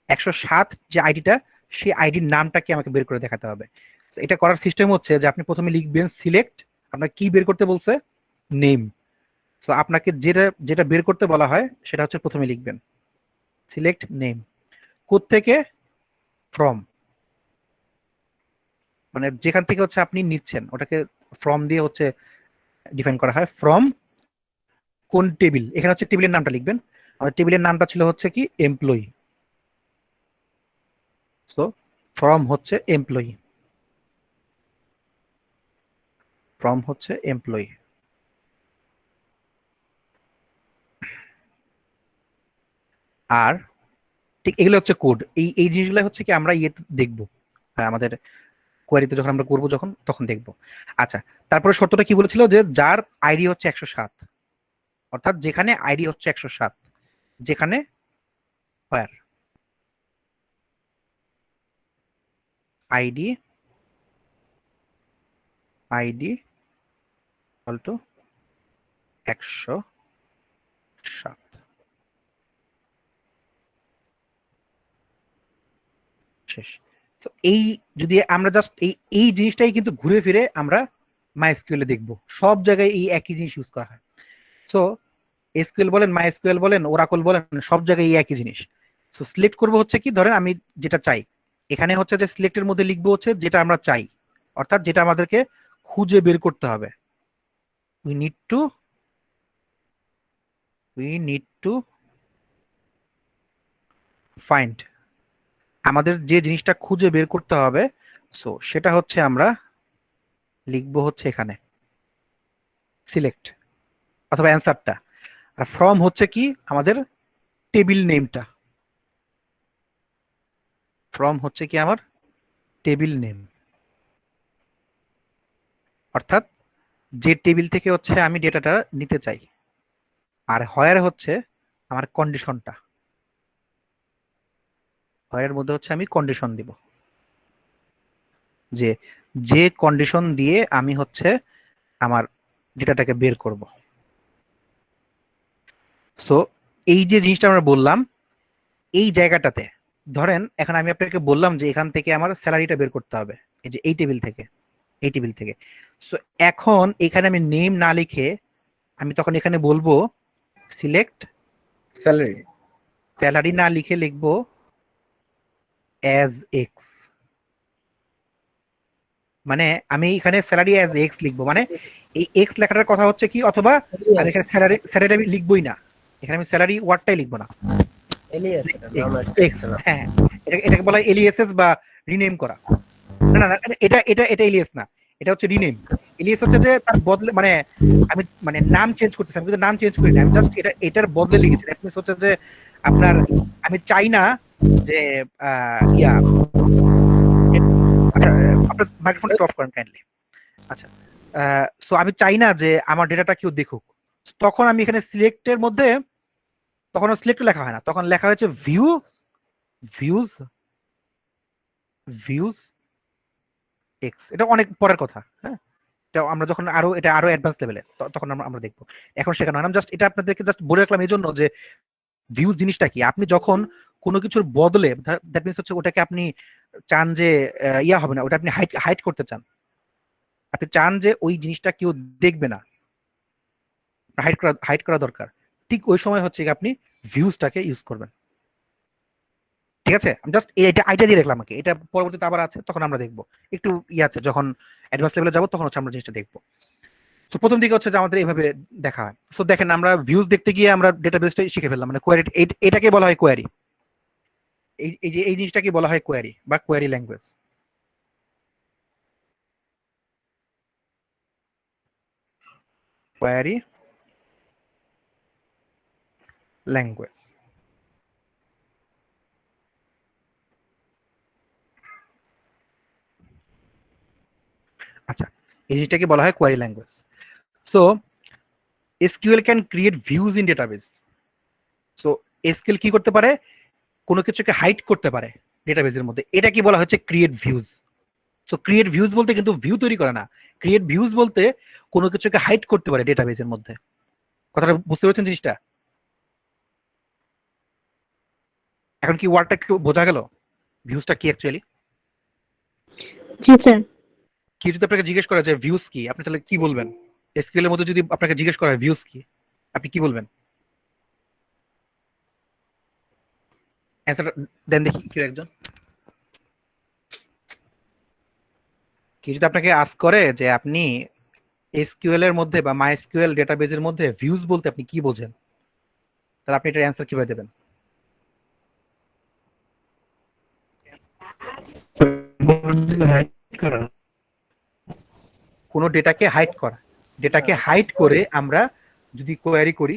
107 যে আইডিটা, সেই আইডির নামটাকে আমাকে বের করে দেখাতে হবে। So, এটা করার সিস্টেম হচ্ছে যে আপনি প্রথমে লিখবেন সিলেক্ট, আপনার কি বের করতে বলছে, নেম। তো আপনাকে যেটা যেটা বের করতে বলা হয় সেটা হচ্ছে প্রথমে লিখবেন সিলেক্ট নেম। কোথ থেকে? ফ্রম, মানে যেখান থেকে হচ্ছে আপনি নিচ্ছেন ওটাকে ফ্রম দিয়ে হচ্ছে ডিফাইন করা হয়। ফ্রম কোন টেবিল, এখানে হচ্ছে টেবিলের নামটা লিখবেন। আমাদের টেবিলের নামটা ছিল হচ্ছে কি এমপ্লয়ি। সো ফ্রম হচ্ছে এমপ্লয়ি, ফ্রম হচ্ছে এমপ্লয়ি। আর ঠিক এগুলো হচ্ছে কোড। এই এই জিনিসগুলো হচ্ছে কি আমরা ইয়ে দেখবো, আমাদের কোয়ারিতে যখন আমরা করবো যখন তখন দেখবো। আচ্ছা, তারপরে শর্তটা কি বলেছিল যে যার আইডি হচ্ছে 107, অর্থাৎ যেখানে আইডি হচ্ছে 107, যেখানে where আইডি equal to 107। শেষ। তো এই যদি আমরা জাস্ট এই জিনিসটাই কিন্তু ঘুরে ফিরে আমরা মাইএসকিউএল এ দেখবো, সব জায়গায় এই একই জিনিস ইউজ করা হয়। সো এসকিউএল বলেন, মাইএসকিউএল বলেন, ওরাকল বলেন, সব জায়গায় এই একই জিনিস। সো সিলেক্ট করবো হচ্ছে কি, ধরেন আমি যেটা চাই, এখানে হচ্ছে যে সিলেক্টের মধ্যে লিখবো হচ্ছে যেটা আমরা চাই, অর্থাৎ যেটা আমাদেরকে খুঁজে বের করতে হবে। we need to find, আমাদের যে জিনিসটা খুঁজে বের করতে হবে, সো সেটা হচ্ছে আমরা লিখবো হচ্ছে এখানে সিলেক্ট অথবা অ্যান্সারটা। আর ফ্রম হচ্ছে কি আমাদের টেবিল নেমটা, ফ্রম হচ্ছে কি আমার টেবিল নেম, অর্থাৎ যে টেবিল থেকে হচ্ছে আমি ডেটাটা নিতে চাই। আর হোয়ার হচ্ছে আমার কন্ডিশনটা, হোয়ারের মধ্যে হচ্ছে আমি কন্ডিশন দিব, যে যে কন্ডিশন দিয়ে আমি হচ্ছে আমার ডেটাটাকে বের করব। সো এই যে জিনিসটা আমরা বললাম, এই জায়গাটাতে ধরেন এখন আমি আপনাকে বললাম যে এখান থেকে আমার স্যালারিটা বের করতে হবে, এই যে এই টেবিল থেকে। সো এখন এখানে আমি নেম না লিখে আমি তখন এখানে বলবো সিলেক্ট স্যালারি, স্যালারি না লিখে লিখবো অ্যাজ এক্স, মানে আমি এখানে স্যালারি অ্যাজ এক্স লিখবো, মানে এই এক্স লেখাটার কথা হচ্ছে কি, অথবা আমি এখানে স্যালারি আমি লিখবোই না, এখানে আমি স্যালারি ওয়ার্ডটাই লিখবো না, হ্যাঁ এটাকে বলা হয় এলিএসএস বা রিনেম করা। না না এটা এলিএস না, এটা হচ্ছে রিনেম। এলিএস হচ্ছে যে তার বদলে, মানে আমি মানে নাম চেঞ্জ করতেছি, আমি কিন্তু নাম চেঞ্জ করি না, আমি জাস্ট এটার বদলে লিখেছি। দ্যাট মিন্স হচ্ছে যে আপনার, আমি চাই না যে ইয়া, আপনার মাইক্রোফোনটা অফ করেন কাইন্ডলি। আচ্ছা, সো আমি চাই না যে আমার ডেটাটা কেউ দেখুক, তখন আমি এখানে সিলেক্টের মধ্যে তখন সিলেক্ট লেখা হয় না, তখন লেখা হয়েছে ভিউজ এক্স। এটা অনেক পরের কথা, হ্যাঁ, এটা আমরা যখন এটা আরো অ্যাডভান্স লেভেলে তখন আমরা দেখবো, এখন শেখানো হয় না। জাস্ট এটা আপনাদেরকে জাস্ট বলে রাখলাম এই জন্য যে ভিউজ জিনিসটা কি, আপনি যখন কোনো কিছুর বদলে, দ্যাট মিন্স হচ্ছে ওটাকে আপনি চান যে ইয়া হবে না, ওটা আপনি হাইড করতে চান, আপনি চান যে ওই জিনিসটা কেউ দেখবে না, হাইড করা দরকার, ঠিক ওই সময় হচ্ছে আপনি ভিউজটাকে ইউজ করবেন। ঠিক আছে, আমি জাস্ট এটা আইডিয়া দিয়ে রাখলাম, আমাকে এটা পরবর্তীতে আবার আছে, তখন আমরা দেখবো একটু ইয়ে আছে, যখন অ্যাডভান্স লেভেলে যাবো তখন হচ্ছে আমরা জিনিসটা দেখবো। তো প্রথম দিকে হচ্ছে যে আমাদের এইভাবে দেখা হয়। সো দেখেন, আমরা ভিউজ দেখতে গিয়ে আমরা ডেটাবেসটা শিখে ফেললাম, মানে কোয়ারি, এটাকে বলা হয় কোয়ারি, এই যে এই জিনিসটাকে বলা হয় কোয়ারি বা কোয়ারি ল্যাঙ্গুয়েজ। Query language. আচ্ছা, এই জিনিসটাকে বলা হয় query language. So SQL can create views in database. So SQL কি করতে পারে, কোনো কিছুকে হাইড করতে পারে ডেটাবেসের মধ্যে, এটা কি বলা হচ্ছে create views. So create views বলতে কিন্তু ভিউ তৈরি করে না, ক্রিয়েট ভিউজ বলতে কোনো কিছুকে হাইড করতে পারে ডেটাবেসের মধ্যে। কথাটা বুঝতে পারছেন জিনিসটা? এখন কি ওয়ার্ডটা একটু বোঝা গেল, ভিউজটা কি অ্যাকচুয়ালি? জি স্যার। কি যদি আপনাকে জিজ্ঞেস করা যায় ভিউজ কি, আপনি তাহলে কি বলবেন? এসকিউএল এর মধ্যে যদি আপনাকে জিজ্ঞেস করা হয় ভিউজ কি, আপনি কি বলবেন? অ্যান্সারটা দেন দেখি কেউ একজন। কি যদি আপনাকে আস্ক করে যে আপনি এসকিউএল এর মধ্যে বা মাইএসকিউএল ডেটাবেসের মধ্যে ভিউজ বলতে আপনি কি বোঝেন, তাহলে আপনি এটার অ্যান্সার কিভাবে দেবেন? কোনো ডেটাকে হাইড করা, ডেটাকে হাইড করে আমরা যদি কোয়ারি করি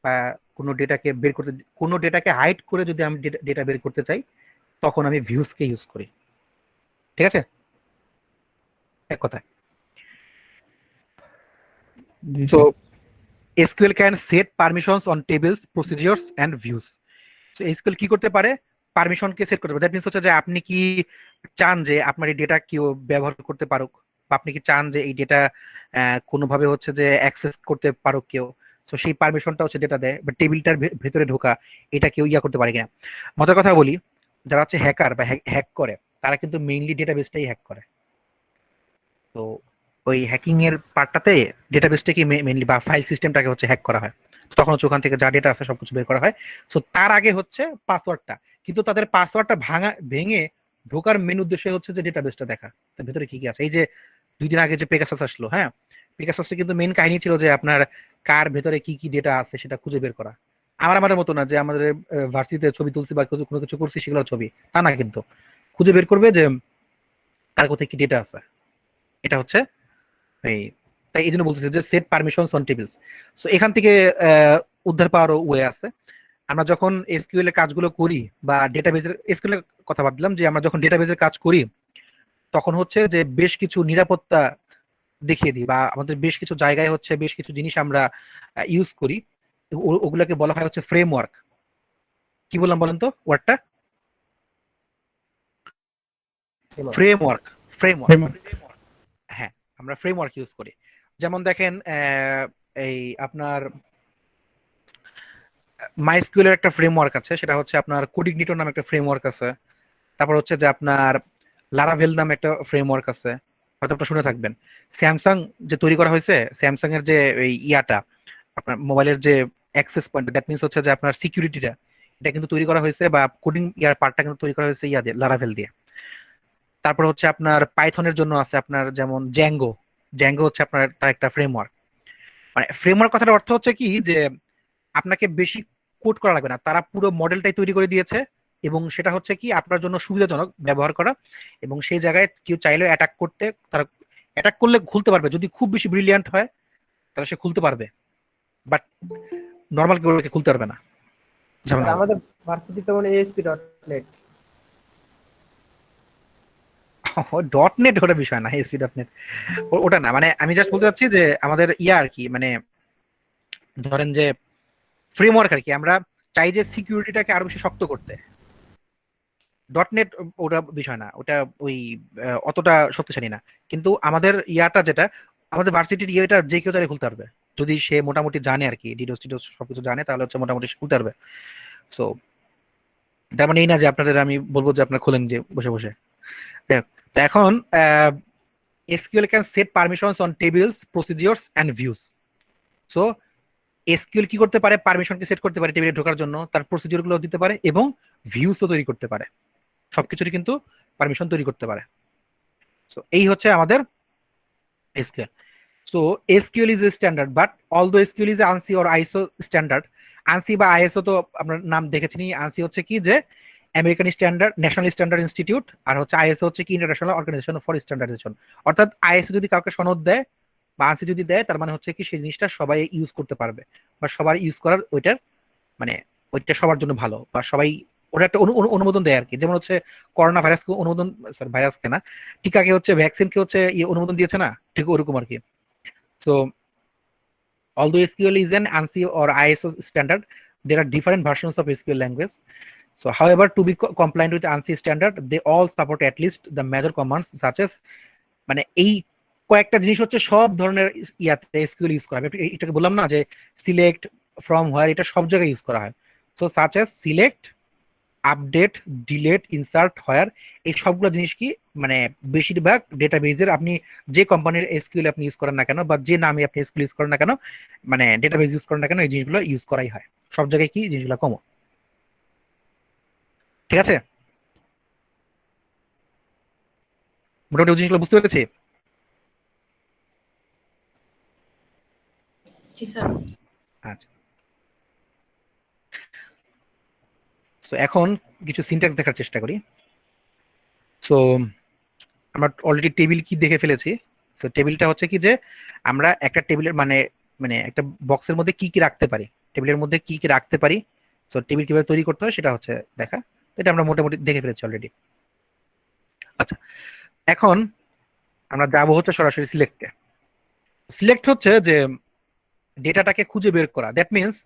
বা কোনো ডেটাকে বের করতে, কোনো ডেটাকে হাইড করে যদি আমি ডেটা বের করতে চাই, তখন আমি ভিউজকে ইউজ করি। ঠিক আছে, এক কথায়। জি so sir. SQL can set permissions on tables, procedures and views. So SQL কি করতে পারে, পারমিশনকে সেট করতে পারে। দ্যাট মিনস হচ্ছে যে আপনি কি চান যে আপনার এই ডেটা কেউ ব্যবহার করতে পারুক, বা আপনি কি চান যে এই ডেটা কোনোভাবে হচ্ছে যে অ্যাক্সেস করতে পারুক কেউ, তো সেই পারমিশনটা হচ্ছে ডেটা দেয়। বা টেবিলটার ভেতরে ঢোকা, এটা কেউ ইয়া করতে পারে কিনা। মজার কথা বলি, যারা হচ্ছে হ্যাকার বা হ্যাক করে, তারা কিন্তু মেইনলি ডেটাবেসটাই হ্যাক করে। তো ওই হ্যাকিং এর পার্টটাতে ডেটাবেসটাকে মেইনলি বা ফাইল সিস্টেমটাকে হচ্ছে হ্যাক করা হয়। তখন হচ্ছে ওখান থেকে যা ডেটা আছে সবকিছু বের করা হয়। সো তার আগে হচ্ছে পাসওয়ার্ডটা, কিন্তু তাদের পাসওয়ার্ডটা ভেঙে ঢোকার মেন উদ্দেশ্য হচ্ছে যে ডেটাবেসটা দেখা তার ভেতরে কি কি আছে। এই যে 2 দিন আগে যে পেগাসাস আসলো, হ্যাঁ, পেগাসাসটা কিন্তু মেইন কাহিনী ছিল যে আপনার কার ভেতরে কি কি ডেটা আছে সেটা খুঁজে বের করা। আমাদের মতো না যে আমাদের ভার্সিটিতে ছবি তুলছি বা কোনো কিছু করছি সেগুলো ছবি, তা না, কিন্তু খুঁজে বের করবে যে কার কোথায় কি ডেটা আছে। এটা হচ্ছে এই, তাই এই জন্য বলতেছি যে set permissions on tables. So এখান থেকে উদ্ধার পাওয়ারও ওয়ে আছে। আমরা যখন এসকিউএল এর কাজগুলো করি বা ডেটাবেজের, এসকিউএল এর কথা বাদ দিলাম, যে আমরা যখন ডেটাবেজের কাজ করি তখন হচ্ছে যে বেশ কিছু নিরাপত্তা দেখিয়ে দিই, বা আমাদের বেশ কিছু জায়গায় হচ্ছে বেশ কিছু জিনিস আমরা ইউজ করি, ওগুলোকে বলা হয় হচ্ছে ফ্রেমওয়ার্ক। কি বললাম বলেন তো ওয়ার্ডটা? ফ্রেমওয়ার্ক। ফ্রেমওয়ার্ক, হ্যাঁ, আমরা ফ্রেমওয়ার্ক ইউজ করি। যেমন দেখেন এই আপনার মাইস্কুয়েল এর একটা ফ্রেমওয়ার্ক আছে, সেটা হচ্ছে আপনার কোডিগনিটো নামে একটা ফ্রেমওয়ার্ক আছে। তারপর হচ্ছে যে আপনার লারাভেল নামে একটা ফ্রেমওয়ার্ক আছে, হয়তো আপনারা শুনে থাকবেন। স্যামসাং যে তৈরি করা হয়েছে, স্যামসাং এর যে এই ইয়াটা, আপনার মোবাইলের যে অ্যাক্সেস পয়েন্ট, দ্যাট মিনস হচ্ছে যে আপনার সিকিউরিটিটা, এটা কিন্তু তৈরি করা হয়েছে, বা কোডিং ইয়ার পার্টটা কিন্তু তৈরি করা হয়েছে ইয়া দিয়ে, লারাভেল দিয়ে। তারপর হচ্ছে আপনার পাইথনের জন্য আছে আপনার যেমন জ্যাঙ্গো। জ্যাঙ্গো হচ্ছে আপনার তার একটা ফ্রেমওয়ার্ক। মানে ফ্রেমওয়ার্ক কথাটার অর্থ হচ্ছে কি, যে আপনাকে বেশি কোড করা লাগবে না, তারা পুরো মডেলটাই তৈরি করে দিয়েছে, এবং সেটা হচ্ছে কি আপনার জন্য সুবিধাজনক ব্যবহার করা। এবং সেই জায়গায় কেউ চাইলে অ্যাটাক করতে, তারা অ্যাটাক করলে খুলতে পারবে, যদি খুব বেশি ব্রিলিয়ান্ট হয় তাহলে সে খুলতে পারবে, বাট নর্মাল কেউ খুলতে পারবে না। ঝামেলা হবে। আমাদের ভার্সিটিতে মানে ASP.NET। ডট নেট ওটা বিষয় না, এসপি ডট নেট ওটা না। মানে আমি জাস্ট বলতে চাচ্ছি যে আমাদের ইয়া আর কি, মানে ধরেন যে ফ্রেমওয়ার্ক আর কি, আমরা চাই যে সিকিউরিটিটাকে আরো বেশি শক্ত করতে। ডট নেট ওটা বিষয় না, ওটা ওই অতটা শক্তিশালী না। কিন্তু আমাদের ইয়াটা যেটা, আমাদের ভার্সিটির ইয়েটা যে কেউ তাহলে খুলতে পারবে, যদি সে মোটামুটি জানে আর কি, ডিডোস টিডোস সবকিছু জানে, তাহলে হচ্ছে মোটামুটি সে খুলতে পারবে। সো তার মানে এই না যে আপনাদের আমি বলবো যে আপনারা খোলেন যে বসে বসে। দেখ, তো এখন SQL can set permissions on tables, procedures and views. So SQL কি করতে পারে, পারমিশনকে সেট করতে পারে টেবিলে ঢোকার জন্য, তার প্রসিডিউর গুলো দিতে পারে, এবং ভিউসও তৈরি করতে পারে। সবকিছুরই কিন্তু পারমিশন তৈরি করতে পারে। সো এই হচ্ছে আমাদের SQL. So SQL is a standard, but although SQL is ANSI or ISO standard, ANSI বা ISO তো আমরা নাম দেখেছি। ANSI হচ্ছে কি, যে American standard national standard institute, আর হচ্ছে ISO হচ্ছে কি, ইন্টারন্যাশনাল অর্গানাইজেশন ফর স্ট্যান্ডার্ডাইজেশন। অর্থাৎ ISO যদি কাউকে সনদ দেয় বা ANSI যদি দেয়, তার মানে হচ্ছে কি সেই জিনিসটা সবাই ইউজ করতে পারবে, বা সবার ইউজ করার ওইটার মানে ওইটা সবার জন্য ভালো, বা সবাই ওটা একটা অনুমোদন দেয় আর কি। যেমন হচ্ছে করোনা ভাইরাসকে অনুমোদন, সরি ভাইরাসকে না, টিকাকে হচ্ছে, ভ্যাকসিনকে হচ্ছে অনুমোদন দিয়েছে না, ঠিক ওরকম আর কি। So although SQL is an ANSI or ISO standard, there are different versions of SQL language. So however, to be compliant with ANSI standard, they all support at least the major commands such as, মানে এই কয়েকটা জিনিস হচ্ছে সব ধরনের ইয়াতে SQL use করা হয়। এটাকে বললাম না যে সিলেক্ট, ফ্রম, হোয়ার, এটা সব জায়গায় ইউজ করা হয়। So such as select, update, delete, insert, where, এই সবগুলো জিনিস কি, মানে বেশিরভাগ ডেটাবেজের আপনি যে কোম্পানির এসকিউএল আপনি ইউজ করেন না কেন, বা যে নামে আপনি এসকিউএল ইউজ করেন না কেন, মানে ডেটাবেজ ইউজ করেন না কেন, এই জিনিসগুলো ইউজ করাই হয়। সব জায়গায় কি জিনিসগুলো কমন। ঠিক আছে, মোটামুটি জিনিসগুলো বুঝতে পেরেছি। জি স্যার। আচ্ছা, তো এখন কিছু সিনট্যাক্স দেখার চেষ্টা করি। সো আমরা অলরেডি টেবিল কি দেখে ফেলেছি। সো টেবিলটা হচ্ছে কি, যে আমরা একটা টেবিলের মানে মানে একটা বক্সের মধ্যে কি কি রাখতে পারি, টেবিলের মধ্যে কি কি রাখতে পারি, সো টেবিল কিভাবে তৈরি করতে হয় সেটা হচ্ছে দেখা। এটা আমরা মোটামুটি দেখে ফেলেছি অলরেডি। আচ্ছা, এখন আমরা যাবো হচ্ছে সরাসরি সিলেক্টে। সিলেক্ট হচ্ছে যে ডেটাটাকে খুঁজে বের করা। দ্যাট মিনস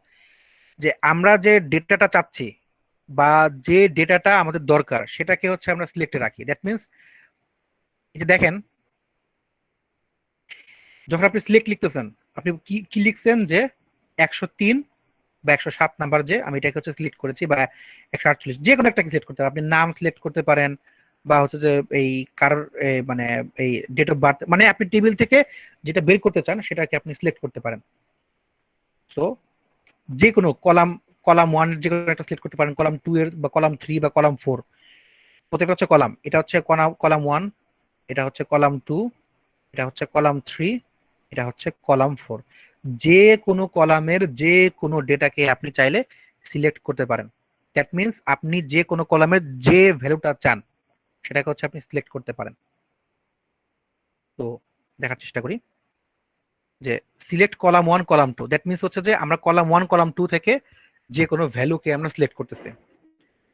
যে আমরা যে ডেটাটা চাচ্ছি বা যে ডেটাটা আমাদের দরকার সেটাকে হচ্ছে আমরা সিলেক্টে রাখি। দ্যাট মিনস এই যে দেখেন, যখন আপনি সিলেক্ট লিখতেছেন আপনি কি কি লিখছেন যে 103 বা 107 নাম্বার, যে আমি এটাকে হচ্ছে সিলেক্ট করেছি, বা 148, যে কোনো একটাকে সিলেক্ট করতে পারেন। আপনি নাম সিলেক্ট করতে পারেন, বা হচ্ছে যে এই কারোর মানে এই ডেট অফ বার্থ, মানে আপনি টেবিল থেকে যেটা বের করতে চান সেটাকে আপনি সিলেক্ট করতে পারেন। সো যে কোনো কলাম, কলাম 1 এর যে কোনো একটা সিলেক্ট করতে পারেন, কলাম 2 এর বা কলাম 3 বা কলাম 4, প্রত্যেকটা হচ্ছে কলাম। এটা হচ্ছে কলাম 1, এটা হচ্ছে কলাম 2, এটা হচ্ছে কলাম 3, এটা হচ্ছে কলাম 4। যে কোনো কলামের যে কোনো ডেটাকে আপনি চাইলে সিলেক্ট করতে পারেন। দ্যাট মিনস আপনি যে কোনো কলামের যে ভ্যালুটা চান সেটাকে হচ্ছে আপনি সিলেক্ট করতে পারেন। তো দেখার চেষ্টা করি যে select column 1 column 2, that means হচ্ছে যে আমরা কলাম 1 কলাম 2 থেকে যে কোনো ভ্যালুকে আমরা সিলেক্ট করতেছি।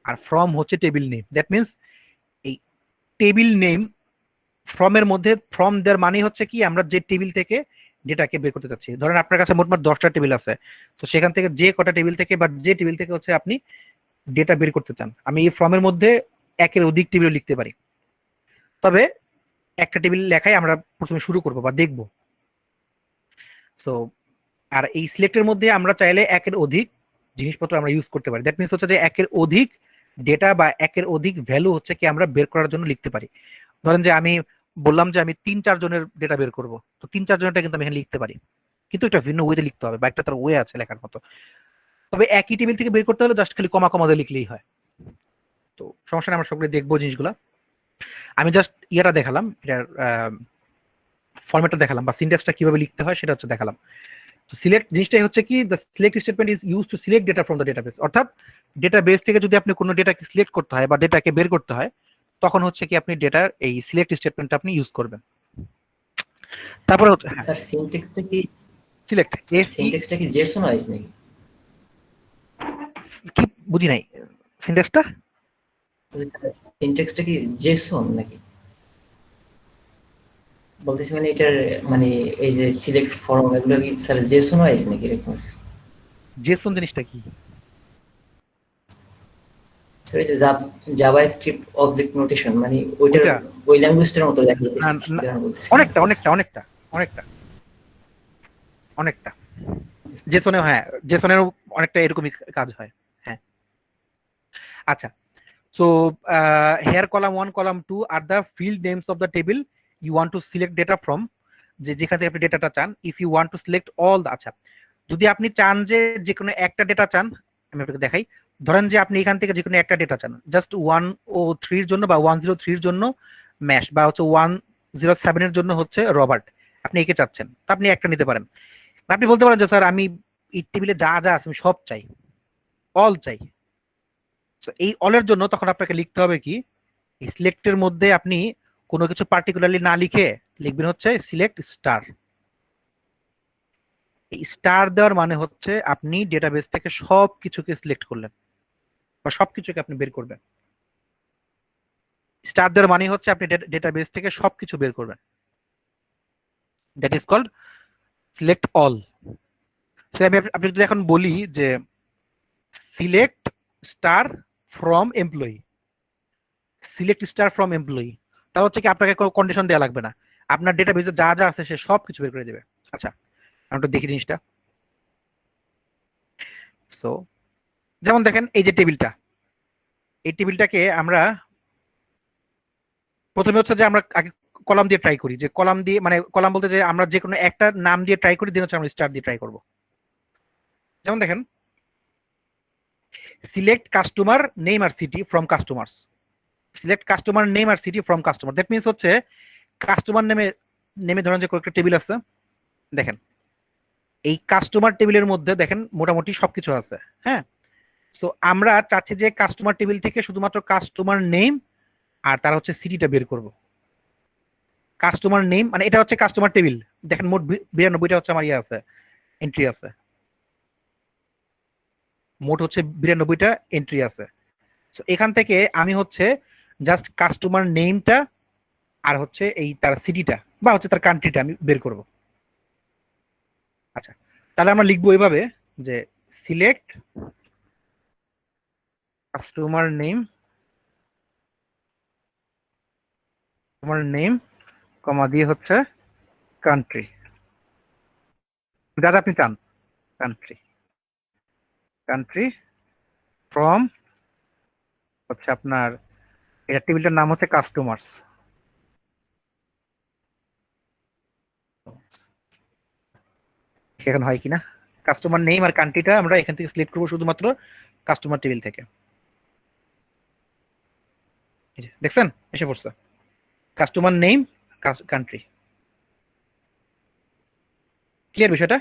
আর ফ্রম হচ্ছে টেবিল নেম, দ্যাট মিনস এই টেবিল নেম ফ্রম এর মধ্যে, ফ্রম দেয়ার মানে হচ্ছে কি আমরা যে টেবিল থেকে ডেটাকে বের করতে চাচ্ছি। ধরেন আপনার কাছে মোটমাট 10টা টেবিল আছে, তো সেখান থেকে যে কটা টেবিল থেকে বা যে টেবিল থেকে হচ্ছে আপনি ডেটা বের করতে চান, আমি এই ফর্মের মধ্যে একের অধিক টেবিল লিখতে পারি। তবে একটা টেবিল লেখাই আমরা প্রথমে শুরু করব বা দেখব। সো আর এই সিলেক্টের মধ্যে আমরা চাইলে একের অধিক জিনিসপত্র আমরা ইউজ করতে পারি। দ্যাট মিনস হচ্ছে যে একের অধিক ডেটা বা একের অধিক ভ্যালু হচ্ছে কি আমরা বের করার জন্য লিখতে পারি। ধরেন যে আমি বললাম যে আমি 3-4 জনের ডেটা বের করব, তো 3-4 জনেরটা কিন্তু আমি এখানে লিখতে পারি, কিন্তু এটা ভিন্ন ওয়েতে লিখতে হবে বা একটা তার ওয়ে আছে লেখার মতো। তবে একই টেবিল থেকে বের করতে হলে জাস্ট খালি কমা কমা দিয়ে লিখলেই হয়। তো সমস্যা নেই, আমরা সবগুলো দেখবো জিনিসগুলো। আমি জাস্ট ইয়েটা দেখালাম, এটার ফরম্যাটটা দেখালাম বা সিনট্যাক্সটা কিভাবে লিখতে হয় সেটা হচ্ছে দেখালাম। তো সিলেক্ট জিনিসটাই হচ্ছে কি, the select statement is used to select data from the database. অর্থাৎ ডেটাবেস থেকে যদি আপনি কোনো ডেটাকে সিলেক্ট করতে হয় বা ডেটাকে বের করতে হয়, তখন হচ্ছে কি আপনি ডেটার এই সিলেক্ট স্টেটমেন্টটা আপনি ইউজ করবেন। তারপরে হচ্ছে স্যার সিনট্যাক্সটা কি সিলেক্ট, সিনট্যাক্সটা কি জেসন ওয়াইজ নাকি? কি বুঝি নাই সিনট্যাক্সটা। সিনট্যাক্সটা কি জেসন নাকি বলতেছি, মানে এটার মানে এই যে সিলেক্ট ফর্ম এগুলো কি স্যার জেসন ওয়াইজ নাকি এরকম? জেসন জিনিসটা কি? স্যার এই যে জাভাস্ক্রিপ্ট অবজেক্ট নোটেশন, মানে ওইটার ওইটা? ওই ল্যাঙ্গুয়েজটার মতো দেখা না, যাচ্ছে। না, বলতেছি অনেকটা অনেকটা অনেকটা অনেকটা অনেকটা জেসনে, হ্যাঁ জেসনের অনেকটা এরকমই কাজ হয়। হ্যাঁ, আচ্ছা। So here column 1 column 2 are the field names of the table you want to select data from, যে যেখান থেকে আপনি ডেটাটা চান। If you want to select all the, আচ্ছা যদি আপনি চান যে যে কোনো একটা ডেটা চান, আমি আপনাকে দেখাই। ধরেন যে আপনি এখান থেকে যে কোনো একটা ডেটা চান, জাস্ট 103 এর জন্য বা 103 এর জন্য ম্যাশ, বা হচ্ছে 107 এর জন্য হচ্ছে রবার্ট, আপনি একে চাচ্ছেন, তা আপনি একটা নিতে পারেন। আপনি বলতে পারেন যে স্যার আমি এই টেবিলে যা যা আছে আমি সব চাই, অল চাই। এই অলের জন্য তখন আপনাকে লিখতে হবে কি, এই সিলেক্টের মধ্যে আপনি কোনো কিছু পার্টিকুলারলি না লিখে লিখবেন হচ্ছে সিলেক্ট স্টার। এই স্টার দেওয়ার মানে হচ্ছে আপনি ডেটাবেস থেকে সবকিছুকে সিলেক্ট করলেন বা সবকিছুকে আপনি বের করবেন। স্টার দেওয়ার মানে হচ্ছে আপনি ডেটাবেস থেকে সবকিছু বের করবেন। That is called select all. আমি আপনি যদি এখন বলি যে select star from employee, select star from employee, তাহলে হচ্ছে কি আপনাকে কোনো কন্ডিশন দেওয়া লাগবে না, আপনার ডেটাবেসে যা যা আছে সে সব কিছু বের করে দেবে। আচ্ছা আমি একটু দেখি জিনিসটা। সো যেমন দেখেন এই যে টেবিলটা, এই টেবিলটাকে আমরা প্রথমে হচ্ছে যে আমরা আগে কলাম দিয়ে ট্রাই করি, যে কলাম দিয়ে মানে কলাম বলতে যে আমরা যে কোনো একটা নাম দিয়ে ট্রাই করি, দেন হচ্ছে আমরা স্টার দিয়ে ট্রাই করব। যেমন দেখেন সিলেক্ট কাস্টমার নেম আর city from customers, select customer name আর city from customer. That means হচ্ছে কাস্টমার নেমে ধরেন যে কয়েকটা টেবিল আছে, দেখেন এই কাস্টমার টেবিলের মধ্যে দেখেন মোটামুটি সবকিছু আছে। হ্যাঁ, সো আমরা চাচ্ছি যে কাস্টমার টেবিল থেকে শুধুমাত্র কাস্টমার নেম আর তার হচ্ছে সিটিটা বের করব। কাস্টমার নেম মানে এটা হচ্ছে কাস্টমার টেবিল, দেখেন মোট 92টা হচ্ছে আমার ইয়ে আছে, এন্ট্রি আছে, মোট হচ্ছে 92টা এন্ট্রি আছে। সো এখান থেকে আমি হচ্ছে জাস্ট কাস্টমার নেমটা আর হচ্ছে এই তার সিটিটা বা হচ্ছে তার কান্ট্রিটা আমি বের করব। আচ্ছা, তাহলে আমরা লিখবো এভাবে যে সিলেক্ট কাস্টমার নেম কমা দিয়ে হচ্ছে কান্ট্রি, যা যা আপনি চান, কান্ট্রি ফ্রম হচ্ছে আপনার এটা টেবিলটার নাম হচ্ছে কাস্টমার্স। সেখানে হয় কিনা, কাস্টমার নেম আর কান্ট্রিটা আমরা এখান থেকে সিলেক্ট করবো শুধুমাত্র কাস্টমার টেবিল থেকে। এই যে দেখছেন এসে পড়ছে কাস্টমার নেম কান্ট্রি। ক্লিয়ার বিষয়টা?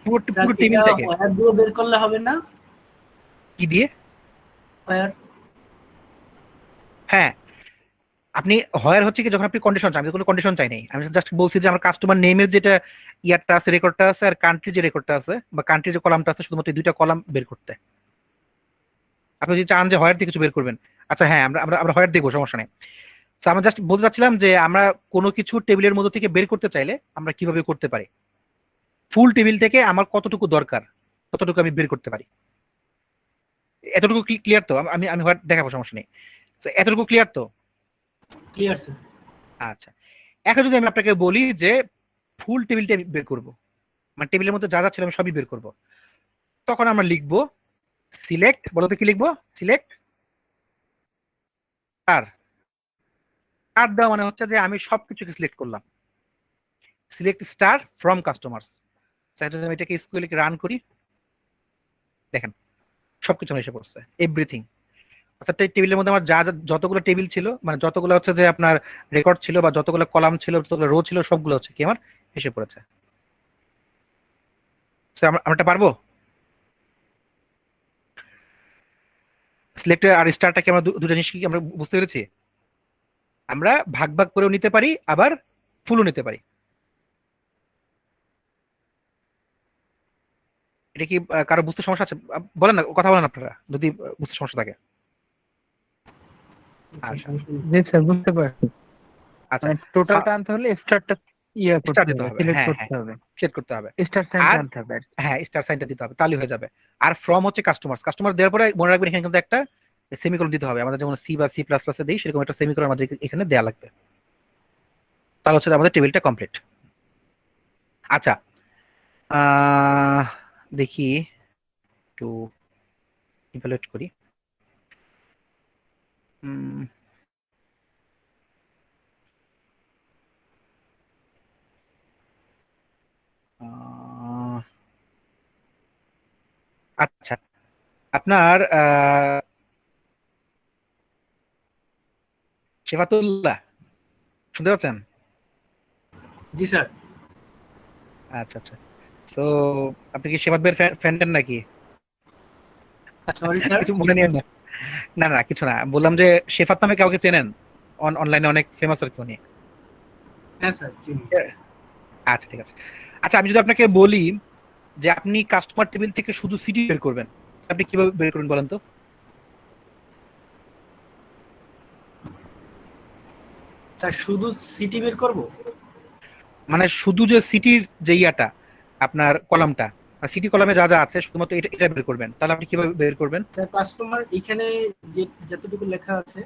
পুরো টেবিল থেকে হোয়ার দিয়ে বের করলে হবে না? কি দিয়ে? হোয়ার। হ্যাঁ, আপনি হয়ার হচ্ছে কি যখন আপনি কন্ডিশন চান, আমি কোনো কন্ডিশন চাই নাই, আমি জাস্ট বলছি যে আমার কাস্টমার নেমের যেটা ইয়ারটা আছে, রেকর্ডটা আছে, আর কান্ট্রি যে রেকর্ডটা আছে বা কান্ট্রি যে কলামটা আছে, শুধুমাত্র এই দুইটা কলাম বের করতে। আপনি যদি চান যে হয়ার দিয়ে কিছু বের করবেন, আচ্ছা হ্যাঁ আমরা আমরা আমরা হয়ার দেখবো, সমস্যা নেই। তো আমরা জাস্ট বলতে চাচ্ছিলাম যে আমরা কোনো কিছু টেবিলের মধ্যে থেকে বের করতে চাইলে আমরা কিভাবে করতে পারি, ফুল টেবিল থেকে আমার কতটুকু দরকার ততটুকু আমি বের করতে পারি। এতটুকু ক্লিয়ার তো? আমি আমি হয়ার দেখাবো, সমস্যা নেই। তো এতটুকু ক্লিয়ার তো? Clear sir. আচ্ছা, এখন যদি আমি আপনাকে বলি যে ফুল টেবিলটা বের করব, মানে টেবিলের মধ্যে যা যা ছিল আমি সবই বের করব, তখন আমরা লিখবো সিলেক্ট, বলো তো কি লিখবো? Select star. স্টার দেওয়া মানে হচ্ছে যে আমি সবকিছুকে সিলেক্ট করলাম। Select star from customers. আমি এটাকে স্কুলে রান করি, দেখেন সবকিছু আমার এসে পড়ছে, এভরিথিং। অর্থাৎ টেবিলের মধ্যে আমার যা যা যতগুলো টেবিল ছিল, মানে যতগুলো হচ্ছে যে আপনার রেকর্ড ছিল বা যতগুলো কলাম ছিল, যতগুলো রো ছিল, সবগুলো হচ্ছে কি আমার এসে পড়েছে। আমরা এটা পারবো? সিলেক্ট আর স্টারটা কি আমরা দুটো জিনিস কি আমরা বুঝতে পেরেছি? আমরা ভাগ ভাগ করেও নিতে পারি, আবার ফুলও নিতে পারি। এটা কি কারো বুঝতে সমস্যা আছে? বলেন না, কথা বলেন আপনারা যদি বুঝতে সমস্যা থাকে। আচ্ছা জি স্যার, বুঝতে পারছি। আচ্ছা, মানে টোটালটা আনতে হলে স্টারটা করতে স্টার দিতে হবে, হবে, সিলেক্ট হ্যাঁ করতে হ্যাঁ হবে, সিলেক্ট করতে হবে, স্টার সাইনটা আর আনতে হবে। হ্যাঁ স্টার সাইনটা দিতে হবে, তাহলে হয়ে যাবে। আর ফ্রম হচ্ছে কাস্টমার দেওয়ার পরে মনে রাখবেন এখানে কিন্তু একটা সেমিকোলন দিতে হবে, আমাদের যেমন সি বা সি প্লাস প্লাসে দেই সেরকম একটা সেমিকোলন আমাদের এখানে দেওয়া লাগবে, তাহলে হচ্ছে আমাদের টেবিলটা কমপ্লিট। আচ্ছা, দেখি একটু ইভালুয়েট করি। আচ্ছা, আপনার শেফাতুল্লাহ শুনতে পাচ্ছেন? জি স্যার। আচ্ছা আচ্ছা, তো আপনি কি শেফাত ভাইয়ের ফ্যান নাকি? Sorry sir. কিছু মনে নিয়েন না। না না কিছু না, বললাম যে শেফাত নামে কাউকে চেনেন? অনলাইনে অনেক ফেমাস আর কি উনি। হ্যাঁ স্যার চিনি। আচ্ছা ঠিক আছে। আচ্ছা, আমি যদি আপনাকে বলি যে আপনি কাস্টমার টেবিল থেকে শুধু সিটি বের করবেন, আপনি কিভাবে বের করবেন বলেন তো? স্যার শুধু সিটি বের করব? মানে শুধু যে সিটির যে ইয়াটা আপনার কলামটা, আর সিটি কলামে যা যা আছে শুধুমাত্র এটা এটা বের করবেন, তাহলে আপনি কিভাবে বের করবেন? স্যার কাস্টমার এখানে যে যতটুকু লেখা আছে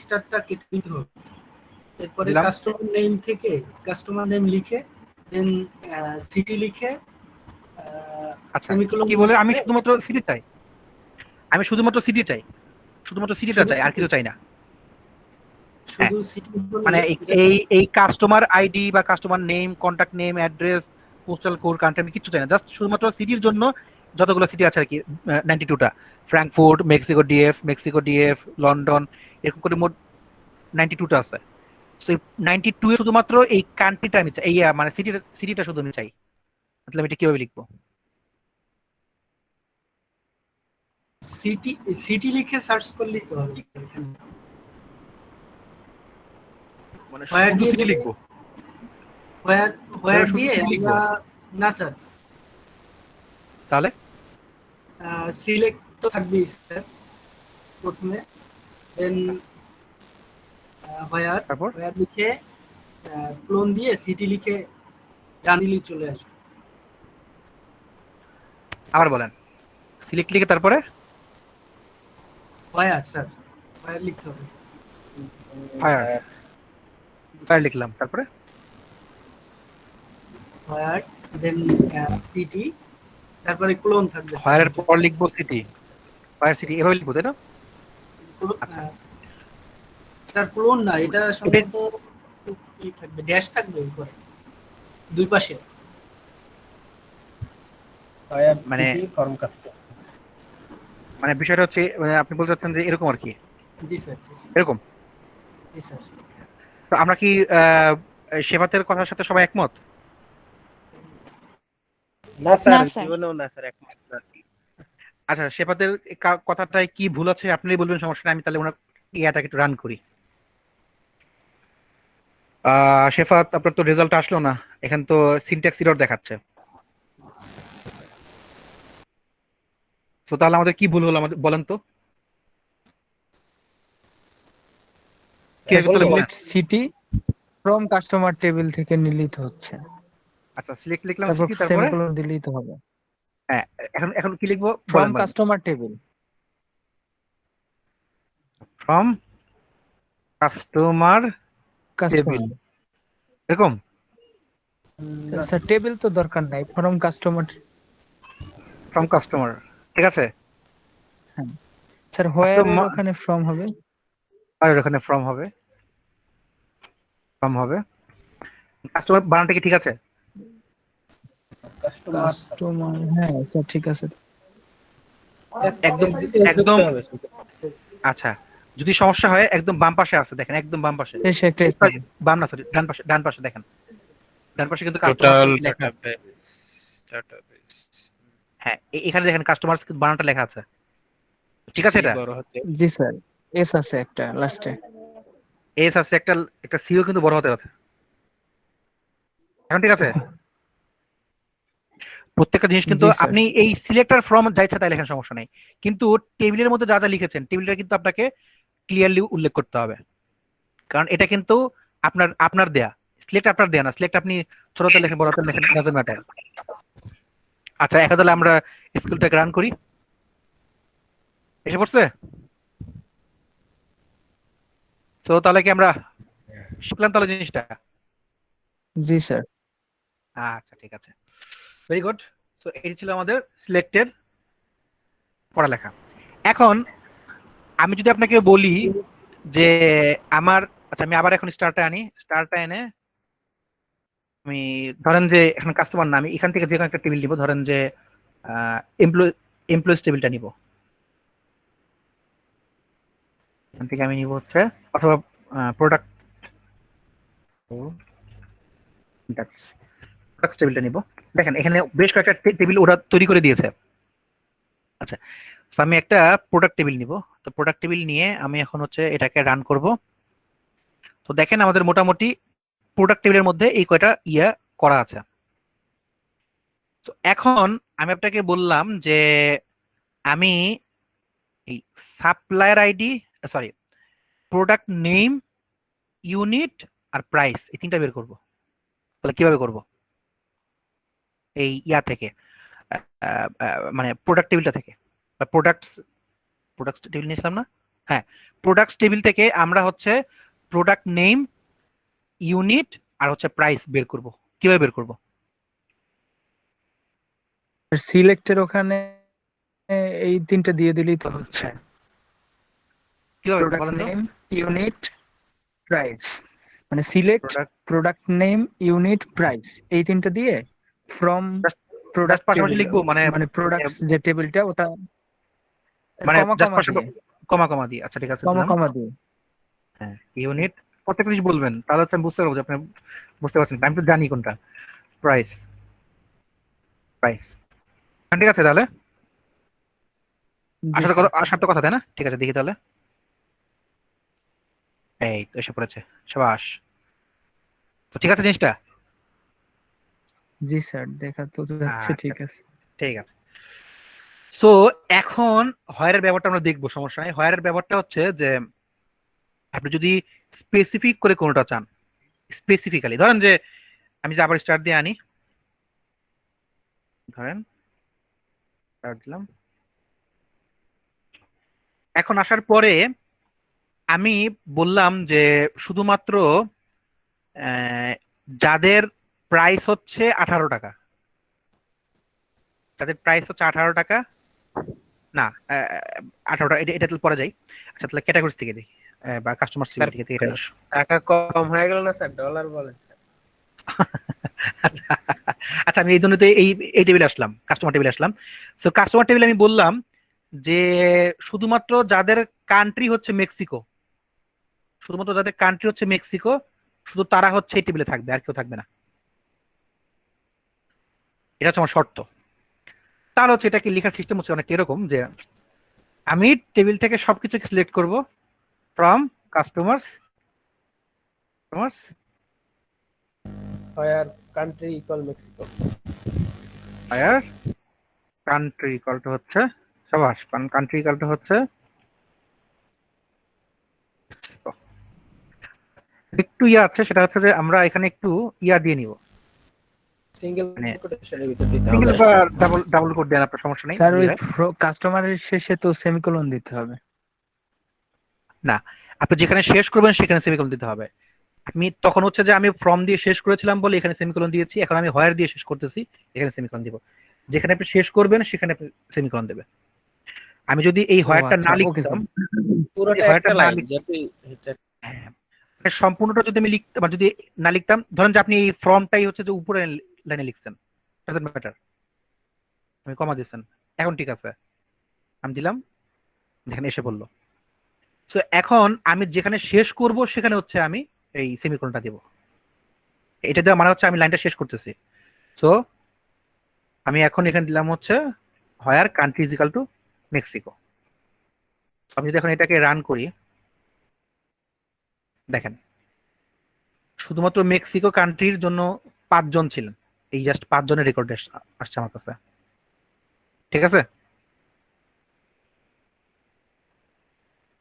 স্টারটা কেটে দিতে হবে, এরপরে দিলাম। কাস্টমার নেম থেকে কাস্টমার নেম লিখে দেন সিটি লিখে আচ্ছা সেমিকোলন কি বলে আমি শুধুমাত্র সিটি চাই, আমি শুধুমাত্র সিটি চাই, শুধুমাত্র সিটিটা চাই, আর কিছু চাই না। শুধু সিটি মানে এই কাস্টমার আইডি বা customer name, contact name, address, postal code, country আমি কিছু চাই না, জাস্ট শুধুমাত্র সিটির জন্য যতগুলো সিটি আছে আর কি 92টা, ফ্র্যাঙ্কফুর্ট, মেক্সিকো ডিএফ, লন্ডন, এরকম করে মোট 92টা আছে। সো এই 92 এ শুধুমাত্র এই কান্ট্রিটা আমি চাই, এই মানে সিটিটা শুধু আমি চাই, তাহলে আমি এটা কিভাবে লিখবো? সিটি সিটি লিখে সার্চ করলেই তো হবে এখানে। মানে Where শুধু দিয়ে সিটি দেবে? লিখবো? হোয়ার শুধু দিয়ে city লিখবো? আমরা না স্যার তাহলে সিলেক্ট তো থাকবেই স্যার প্রথমে, দেন হোয়ার তারপর হোয়ার লিখে ক্লোন দিয়ে সিটি লিখে রান দিলেই চলে আসবে। আবার বলেন, সিলেক্ট লিখে তারপরে হোয়ার স্যার, হোয়ার লিখতে হবে। ফায়ার, ফায়ার লিখলাম, তারপরে হোয়ার দেন সিটি, তারপরে ক্লোন থাকবে স্যার। ফায়ারের পর লিখবো সিটি, ফায়ার সিটি এভাবে লিখবো, তাই না? আচ্ছা। স্যার ক্লোন না, এটা সম্ভবত ই থাকবে, ড্যাশ থাকবে উপরে দুই পাশে। মানে মানে বিষয়টা হচ্ছে মানে আপনি বলতে চাচ্ছেন যে এরকম আর কি, জি স্যার, জি স্যার, এরকম। জি স্যার। তো আমরা কি সেবাতের কথার সাথে সবাই একমত? না স্যার, না, স্যার। জীবনেও না স্যার, একমত না। আচ্ছা, সেবাতের কথাটায় কি ভুল আছে আপনি বলবেন, সমস্যা নেই, আমি তাহলে ওনার ইয়াটাকে একটু রান করি। শেফাত, আপনার তো রেজাল্ট আসলো না, এখানে তো সিনট্যাক্স এরর দেখাচ্ছে। তো তাহলে আমাদের কি ভুল হলো আমাদের বলেন তো? কি হবে তাহলে বলেন? সিটি ফ্রম কাস্টমার টেবিল থেকে নিলিত হচ্ছে, আচ্ছা, সিলেক্ট লিখলাম তারপর সিটি, তারপরে সেমিকোলন দিলেই তো হবে। হ্যাঁ, এখন এখন কি লিখবো ফ্রম বলেন? Customer table, from customer table, এরকম। স্যার টেবিল তো দরকার নাই, ফ্রম কাস্টমার। ফ্রম কাস্টমার, ঠিক আছে। স্যার হোয়ার এর ওখানে ফ্রম হবে, আর ওখানে ফ্রম হবে, ফ্রম হবে। কাস্টমার বানানটা কি ঠিক আছে? কাস্টমার, হ্যাঁ স্যার ঠিক আছে। একদম একদম। আচ্ছা, যদি সমস্যা হয় একদম বাম পাশে আছে, দেখেন একদম বাম পাশে। এসে একটা Sorry, বাম না, সরি, ডান পাশে, ডান পাশে দেখেন, ডান পাশে কিন্তু টোটাল কাস্টমার লেখা। ডাটাবেস হ্যাঁ, এখানে দেখেন কাস্টমার বানানটা লেখা আছে, ঠিক আছে? এটা বড় হাতে জি স্যার, এস আছে একটা লাস্টে। এস আছে, একটা একটা সিও কিন্তু বড় হতে আছে। এখন ঠিক আছে? প্রত্যেকটা জিনিস কিন্তু জি, স্যার। আপনি এই সিলেক্টর ফ্রম যা ইচ্ছা তাই লেখার সমস্যা নেই, কিন্তু টেবিলের মধ্যে যা যা লিখেছেন টেবিলটা কিন্তু আপনাকে ক্লিয়ারলি উল্লেখ করতে হবে, কারণ এটা কিন্তু আপনার আপনার দেয়া, সিলেক্ট আপনার দেয়া না। সিলেক্ট আপনি ছোটতে লেখেন, বড়তে লেখেন, ডাজন্ট ম্যাটার। আচ্ছা, এখন তাহলে আমরা স্কুলটাকে রান করি। এসে পড়ছে? তো তাহলে কি আমরা শিখলাম তাহলে জিনিসটা? জি স্যার। আচ্ছা, ঠিক আছে, ভেরি গুড। সো এই ছিল আমাদের সিলেক্টেড পড়ালেখা। এখন আমি যদি আপনাকে বলি যে আমার, আচ্ছা আমি আবার এখন স্টারটা আনি, স্টারটা এনে আমি ধরেন যে এখন কাস্টমার না, আমি এখান থেকে যে কোনো একটা টেবিল নিব, ধরেন যে এমপ্লয়িজ টেবিলটা নিব, এখান থেকে আমি নিব হচ্ছে, অথবা প্রোডাক্ট টেবিলটা নিব। দেখেন এখানে বেশ কয়েকটা টেবিল ওরা তৈরি করে দিয়েছে। আচ্ছা, তো আমি একটা প্রোডাক্ট টেবিল নিব। তো প্রোডাক্ট টেবিল নিয়ে আমি এখন হচ্ছে এটাকে রান করব। তো দেখেন আমাদের মোটামুটি প্রোডাক্ট টেবিলের মধ্যে এই কয়টা ইয়া করা আছে। তো এখন আমি আপনাকে বললাম যে আমি এই supplier ID, sorry, product name, unit আর প্রাইস, এই তিনটা বের করব। তাহলে কিভাবে করব? এই ইয়া থেকে মানে প্রোডাক্ট টেবিলটা থেকে, প্রোডাক্টস টেবিল নিয়েছিলাম না? হ্যাঁ, প্রোডাক্টস টেবিল থেকে আমরা হচ্ছে প্রোডাক্ট নেম, ইউনিট আর হচ্ছে প্রাইস বের করব। কিভাবে বের করব? সিলেক্টের ওখানে এই তিনটা দিয়ে দিলেই তো হচ্ছে। কিভাবে প্রোডাক্ট বলেন তো? নেম, ইউনিট, প্রাইস, মানে select product name, unit, price, এই তিনটা দিয়ে ফ্রম প্রোডাক্ট পাশাপাশি টেবিল, লিখবো, মানে মানে প্রোডাক্টস যে টেবিলটা ওটা মানে কমা জাস্ট কমা দিয়ে, কমা কমা দিয়ে। আচ্ছা, ঠিক আছে, কমা দিলাম। কমা দিয়ে। হ্যাঁ, ইউনিট প্রত্যেকটা জিনিস বলবেন, তাহলে হচ্ছে আমি বুঝতে পারবো যে আপনি বুঝতে পারছেন। আমি তো জানি কোনটা। প্রাইস, প্রাইস, ঠিক আছে। তাহলে জি আসার তো কথা, তাই না? ঠিক আছে, দেখি তাহলে। এই তো এসে পড়েছে, সাবাস। তো ঠিক আছে জিনিসটা? জি স্যার, দেখা তো যাচ্ছে। আচ্ছা, ঠিক আছে। ঠিক আছে। সো এখন হয়ারের ব্যাপারটা আমরা দেখবো, সমস্যা নাই। হয়ারের ব্যাপারটা হচ্ছে যে আপনি যদি স্পেসিফিক করে কোনটা চান, স্পেসিফিক্যালি ধরেন যে আমি যে আবার স্টার্ট দিয়ে আনি, ধরেন স্টার্ট দিলাম। এখন আসার পরে আমি বললাম যে শুধুমাত্র যাদের প্রাইস হচ্ছে 18 টাকা, যাদের প্রাইস হচ্ছে 18 টাকা, না 18 টাকা, এটা তাহলে পরে যাই। আচ্ছা তাহলে ক্যাটাগরিজ থেকে দিই বা কাস্টমার থেকে এটা টাকা কম হয়ে গেল না স্যার, ডলার বলেন। আচ্ছা আচ্ছা, আমি এই জন্য তো এই টেবিলে আসলাম, কাস্টমার টেবিলে আসলাম। সো কাস্টমার টেবিলে আমি বললাম যে শুধুমাত্র যাদের কান্ট্রি হচ্ছে মেক্সিকো, শুধুমাত্র যাদের কান্ট্রি হচ্ছে মেক্সিকো, শুধু তারা হচ্ছে এই টেবিলে থাকবে, আর কেউ থাকবে না। এটা হচ্ছে আমার শর্ত। তাহলে হচ্ছে এটাকে লেখার সিস্টেম হচ্ছে অনেকটা এরকম যে আমি টেবিল থেকে সবকিছু সিলেক্ট করব from customers, where country equal Mexico, আর কান্ট্রি ইকুয়াল টু হচ্ছে সবাস, কান্ট্রি ইকুয়াল টু হচ্ছে একটু ইয়া আছে, সেটা হচ্ছে যে আমরা এখানে একটু ইয়া দিয়ে নিব, সিঙ্গেল মানে কোটেশনের ভিতর দিতে সিঙ্গেল হবে। বা ডাবল কোড দেন, আপনার সমস্যা নেই। স্যার ওই কাস্টমারের শেষে তো সেমিকোলন দিতে হবে। না, আপনি যেখানে শেষ করবেন সেখানে সেমিকোলন দিতে হবে। আমি তখন হচ্ছে যে আমি ফ্রম দিয়ে শেষ করেছিলাম বলে এখানে সেমিকোলন দিয়েছি, এখন আমি হোয়ার দিয়ে শেষ করতেছি, এখানে সেমিকোলন দিব। যেখানে আপনি শেষ করবেন সেখানে আপনি সেমিকোলন দেবেন। আমি যদি এই হোয়ারটা না লিখতাম, পুরোটা একটা লাইন যেটা সম্পূর্ণটা যদি আমি লিখতাম বা যদি না লিখতাম, ধরেন যে আপনি এই ফর্মটাই হচ্ছে যে উপরে লাইনে লিখছেন, ডাজন্ট ম্যাটার, আমি কমা দিচ্ছেন, এখন ঠিক আছে, আমি দিলাম, দেখেন এসে বললো। তো এখন আমি যেখানে শেষ করব সেখানে হচ্ছে আমি এই সেমিকোলনটা দেব। এটা দেওয়া মানে হচ্ছে আমি লাইনটা শেষ করতেছি। সো আমি এখন এখানে দিলাম হচ্ছে where country is equal to Mexico. আমি যদি এখন এটাকে রান করি, দেখেন শুধুমাত্র মেক্সিকো কান্ট্রির জন্য 5 জন ছিলেন, এই জাস্ট 5 জনের রেকর্ড আসছে আমার কাছে, ঠিক আছে?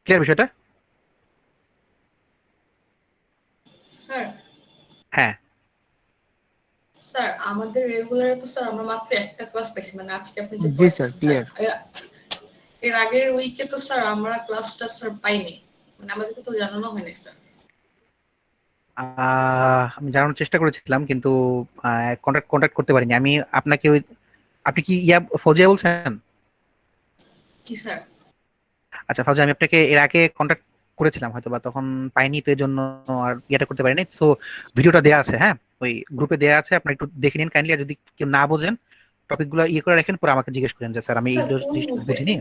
ক্লিয়ার বিষয়টা? স্যার হ্যাঁ স্যার আমাদের রেগুলারে তো স্যার আমরা মাত্র একটা ক্লাস পাইছি, মানে আজকে আপনি যে জি স্যার, ক্লিয়ার। এর আগের উইকে তো স্যার আমরা ক্লাসটা স্যার পাইনি, মানে আমাদেরকে তো জানানো হয়নি স্যার। আমি জানানোর চেষ্টা করেছিলাম কিন্তু কন্টাক্ট করতে পারিনি আমি আপনাকে। আপনি কি ইয়া ফৌজিয়া বলছেন? জি স্যার। আচ্ছা ফৌজিয়া, আমি আপনাকে এর আগে কন্টাক্ট করেছিলাম, হয়তো বা তখন পাইনি, তো এই জন্য আর ইয়েটা করতে পারিনি। সো ভিডিওটা দেয়া আছে, হ্যাঁ ওই গ্রুপে দেয়া আছে, আপনি একটু দেখে নিন কাইন্ডলি। আর যদি কেউ না বোঝেন টপিকগুলো ইয়ে করে রাখেন, পরে আমাকে জিজ্ঞেস করেন যে স্যার আমি এই বুঝিনি।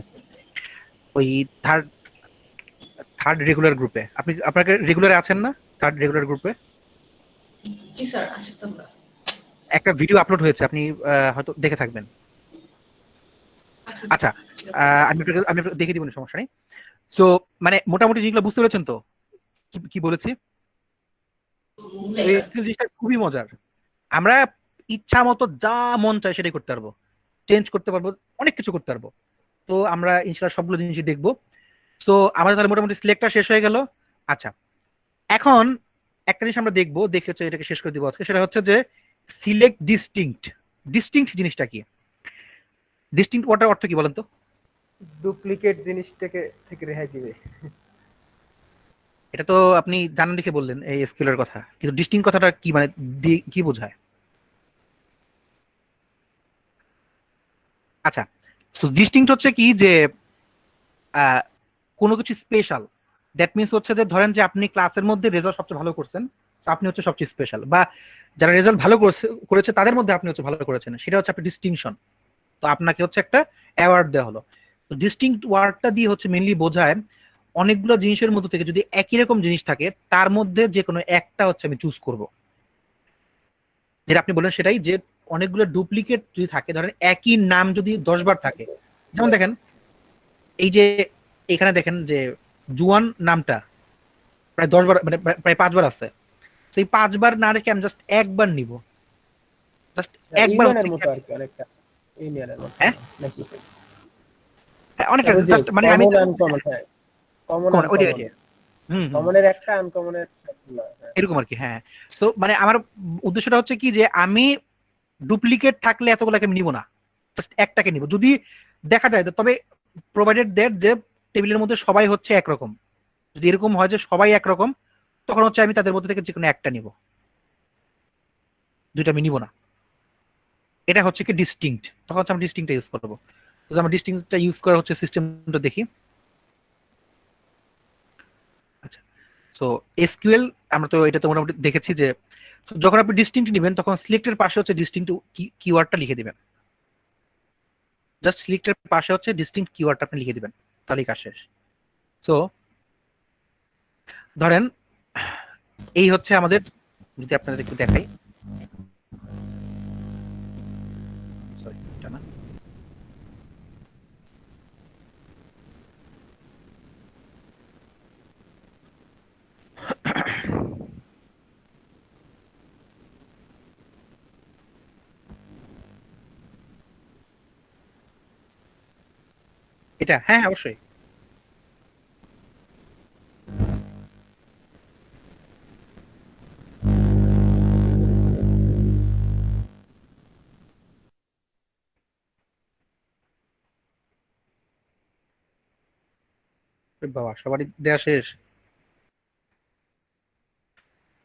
ওই থার্ড রেগুলার গ্রুপে, আপনি আপনাকে রেগুলারে আছেন না? থার্ড রেগুলার গ্রুপে জি স্যার আছি তো আমরা। একটা ভিডিও আপলোড হয়েছে, আপনি হয়তো দেখে থাকবেন। আচ্ছা আমি আপনাকে দেখে দিব, সমস্যা নেই। সো মানে মোটামুটি জিনিসগুলো বুঝতে পেরেছেন তো কি বলেছি? এই স্কিল জিনিসটা খুবই মজার। আমরা ইচ্ছা মতো যা মন চায় সেটাই করতে পারবো, চেঞ্জ করতে পারবো, অনেক কিছু করতে পারবো। তো আমরা ইনশাআল্লাহ সবগুলো জিনিসই দেখবো। তো আমাদের তাহলে মোটামুটি সিলেক্টটা শেষ হয়ে গেল। আচ্ছা এখন একটা জিনিস আমরা দেখবো, দেখে হচ্ছে এটাকে শেষ করে দিব আজকে, সেটা হচ্ছে যে সিলেক্ট ডিস্টিংক্ট। ডিস্টিংক্ট জিনিসটা কি? ডিস্টিংক্ট ওয়ার্ডটার অর্থ কি বলেন তো? ডুপ্লিকেট জিনিসটাকে থেকে রেহাই দিবে। এটা তো আপনি জানেন দেখে বললেন এই স্কিলের কথা, কিন্তু ডিস্টিংক্ট কথাটা কি মানে কি বোঝায়? আচ্ছা সো ডিস্টিংক্ট হচ্ছে কি যে কোনো কিছু স্পেশাল। দ্যাট মিনস হচ্ছে যে ধরেন যে আপনি ক্লাসের মধ্যে রেজাল্ট সবচেয়ে ভালো করছেন, তো আপনি হচ্ছে সবচেয়ে স্পেশাল, বা যারা রেজাল্ট ভালো করেছে তাদের মধ্যে আপনি হচ্ছে ভালো করেছেন, সেটা হচ্ছে আপনার ডিস্টিংশন। তো আপনাকে হচ্ছে একটা অ্যাওয়ার্ড দেওয়া হলো। তো ডিস্টিংক্ট ওয়ার্ডটা দিয়ে হচ্ছে মেইনলি বোঝায় অনেকগুলো জিনিসের মধ্যে থেকে যদি একই রকম জিনিস থাকে তার মধ্যে যে কোনো একটা হচ্ছে আমি চুজ করব। যেটা আপনি বলেন সেটাই, যে অনেকগুলো ডুপ্লিকেট যদি থাকে, ধরেন একই নাম যদি 10 বার থাকে, যেমন দেখেন এই যে এখানে দেখেন যে জুয়ান নামটা প্রায় 10 বার, মানে প্রায় 5 বার আছে। সেই 5 বার না রেখে আমি জাস্ট একবার নিব, জাস্ট একবার ইউনিয়নের মতো আর কি, অনেকটা ইউনিয়নের মতো। হ্যাঁ নাকি অনেকটা জাস্ট মানে আমি কমন আনকমন, হ্যাঁ কমন ওইটাই হুম হুম, কমনের একটা আনকমনের সবগুলো। হ্যাঁ। এরকম আর কি। হ্যাঁ, তো মানে আমার উদ্দেশ্যটা হচ্ছে কি যে আমি ডুপ্লিকেট থাকলে এতগুলোকে আমি নিব না, জাস্ট একটাকে নিব যদি দেখা যায়। তবে প্রোভাইডেড দ্যাট যে টেবিলের মধ্যে সবাই হচ্ছে একরকম, যদি এরকম হয় যে সবাই একরকম, তখন হচ্ছে আমি তাদের মধ্যে থেকে যে কোনো একটা নিব, দুইটা আমি নিব না। এটা হচ্ছে কি ডিস্টিংক্ট, তখন হচ্ছে আমি ডিস্টিংক্টটা ইউজ করবো। তো আমরা ডিস্টিংক্টটা ইউজ করা হচ্ছে সিস্টেমটা দেখি। আচ্ছা, সো এসকিউএল আমরা তো এটা তো মোটামুটি দেখেছি যে so যখন আপনি ডিস্টিংক্ট নেবেন তখন সিলেক্টের পাশে হচ্ছে ডিস্টিংক্ট কিওয়ার্ডটা লিখে দিবেন। জাস্ট সিলেক্টের পাশে হচ্ছে ডিস্টিংক্ট কিওয়ার্ডটা আপনি লিখে দিবেন, তাহলেই কাজ শেষ। সো ধরেন এই হচ্ছে আমাদের, যদি আপনাদের একটু দেখাই, সরি এটা না, এটা হ্যাঁ হ্যাঁ, অবশ্যই। ওরে বাবা, সবারই দেয়া শেষ,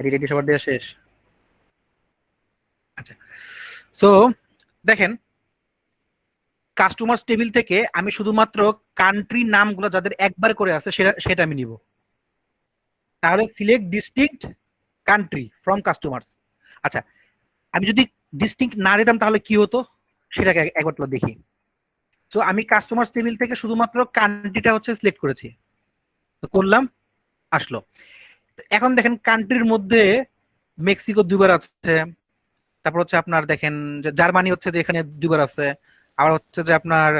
রেডি সবার দেয়া শেষ। আচ্ছা, সো দেখেন কাস্টমার্স টেবিল থেকে আমি শুধুমাত্র কান্ট্রি নামগুলো যাদের একবার করে আছে সেটা সেটা আমি নিব। তাহলে select distinct country from customers. আচ্ছা, আমি যদি ডিস্টিংক্ট না দিতাম তাহলে কি হতো সেটাকে একবার তো দেখি। তো আমি কাস্টমার্স টেবিল থেকে শুধুমাত্র কান্ট্রিটা হচ্ছে সিলেক্ট করেছি, তো করলাম, আসলো। এখন দেখেন কান্ট্রির মধ্যে মেক্সিকো দুইবার আছে, তারপর হচ্ছে আপনার দেখেন যে জার্মানি হচ্ছে যে এখানে দুইবার আছে, আবার হচ্ছে যে আপনার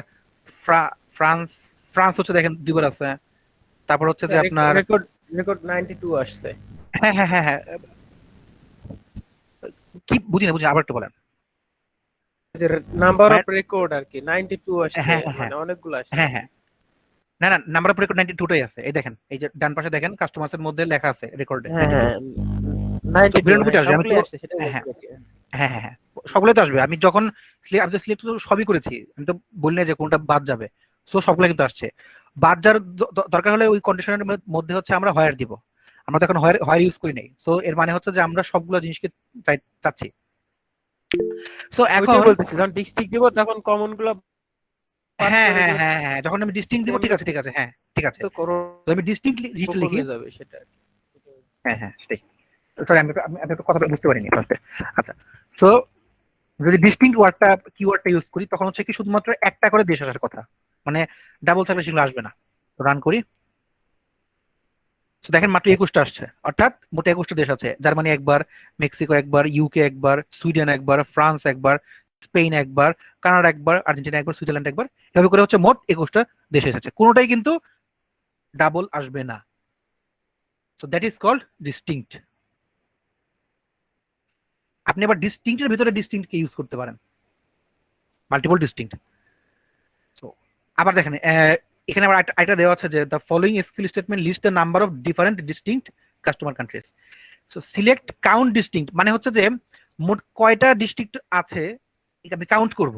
ফ্রান্স ফ্রান্স হচ্ছে দেখেন দুইবার আছে, তারপর হচ্ছে যে আপনার রেকর্ড রেকর্ড 92 আসছে। হ্যাঁ হ্যাঁ হ্যাঁ হ্যাঁ, কি বুঝি না আবার একটু বলেন। যে নাম্বার অফ রেকর্ড আর কি 92 আসছে, হ্যাঁ, হ্যাঁ, মানে অনেকগুলো আসছে। হ্যাঁ হ্যাঁ, না না, নাম্বার অফ রেকর্ড 92টাই আছে। এই দেখেন, এই যে ডান পাশে দেখেন কাস্টমার্স এর মধ্যে লেখা আছে রেকর্ডে হ্যাঁ হ্যাঁ 92 আসবে। আমি সবগুলো তো আসছে সেটা হ্যাঁ বলছি। হ্যাঁ হ্যাঁ হ্যাঁ, সবগুলোই তো আসবে। আমি যখন আমি তো সিলেক্ট তো সবই করেছি, আমি তো বললি না যে কোনটা বাদ যাবে। সো সবগুলো কিন্তু আসছে। বাদ যার দরকার হলে ওই কন্ডিশনের মধ্যে হচ্ছে আমরা হোয়ার দিব। আমরা তো এখন হোয়ার ইউজ করি নাই, সো এর মানে হচ্ছে যে আমরা সবগুলো জিনিসকে চাচ্ছি। সো এখন ওইটাই বলতেছি, যখন ডিস্ট্রিক্ট দিব তখন কমন গুলো হ্যাঁ হ্যাঁ হ্যাঁ হ্যাঁ, যখন আমি ডিস্টিংক্ট দিব, ঠিক আছে ঠিক আছে, হ্যাঁ ঠিক আছে, তো করো তো আমি ডিস্টিংক্ট লিখে লিখি। কমে যাবে সেটা। হ্যাঁ হ্যাঁ সেটাই, সরি আমি তো কথাটা বুঝতে পারিনি ফার্স্টে। আচ্ছা, সো যদি ডিস্টিংক্ট ওয়ার্ডটা কিওয়ার্ডটা ইউজ করি তখন হচ্ছে কি শুধুমাত্র একটা করে দেশ আসার কথা, মানে ডাবল থাকলে সেগুলো আসবে না। তো রান করি, তো দেখেন মাত্র 21টা আসছে, অর্থাৎ মোট 21টা দেশ আছে। জার্মানি একবার, মেক্সিকো একবার, ইউকে একবার, সুইডেন একবার, ফ্রান্স একবার, স্পেন একবার, কানাডা একবার, আর্জেন্টিনা একবার, সুইজারল্যান্ড একবার, এভাবে করে হচ্ছে মোট 21টা দেশ এসেছে। কোনোটাই কিন্তু ডাবল আসবে না। So that is called distinct. আপনি আবার ডিস্টিংক্টের ভিতরে ডিস্টিংক্ট কে ইউজ করতে পারেন, মাল্টিপল ডিস্টিংক্ট। সো আবার দেখেন এখানে আবার একটা দেওয়া আছে যে the following SQL statement list the number of different distinct customer countries. So select count distinct মানে হচ্ছে যে মোট কয়টা ডিস্ট্রিক্ট আছে এটা আমি কাউন্ট করব,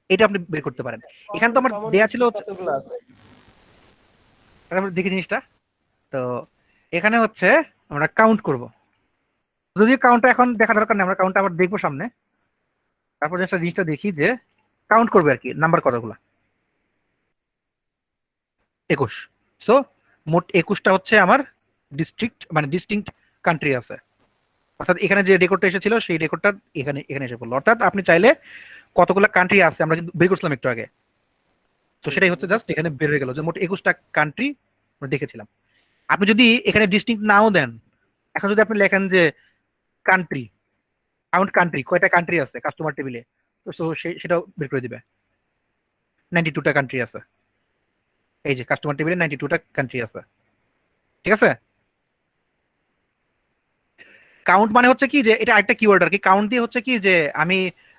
এটা আপনি বের করতে পারেন। এখানে তো আমার দেয়া ছিল হচ্ছে, কতগুলো আছে? আমরা দেখি জিনিসটা, তো এখানে হচ্ছে আমরা কাউন্ট করব। যদি কাউন্টটা এখন দেখা দরকার নেই, আমরা কাউন্টটা আবার দেখবো সামনে, তারপর একটা জিনিসটা দেখি যে কাউন্ট করবে আর কি নাম্বার কতগুলা। 21। সো মোট 21টা হচ্ছে আমার ডিস্ট্রিক্ট, মানে ডিস্টিংক্ট কান্ট্রি আছে। অর্থাৎ এখানে যে রেকর্ডটা এসেছিল সেই রেকর্ডটা এখানে এখানে এসে পড়লো। অর্থাৎ আপনি চাইলে কতগুলো কান্ট্রি আছে আমরা কিন্তু বের করছিলাম একটু আগে, তো সেটাই হচ্ছে জাস্ট এখানে বের হয়ে গেল যে মোট 21টা কান্ট্রি আমরা দেখেছিলাম। আপনি যদি এখানে ডিস্টিংক্ট নাও দেন, এখন যদি আপনি লেখেন যে কান্ট্রি, কাউন্ট কান্ট্রি, কয়টা কান্ট্রি আছে কাস্টমার টেবিলে, তো সেটাও বের করে দিবে। 92টা কান্ট্রি আছে, এই যে কাস্টমার টেবিলে 92টা কান্ট্রি আছে, ঠিক আছে। কাউন্ট মানে হচ্ছে কি যে এটা একটা কিওয়ার্ড আর কি। কাউন্ট দিয়ে হচ্ছে কি যে আমি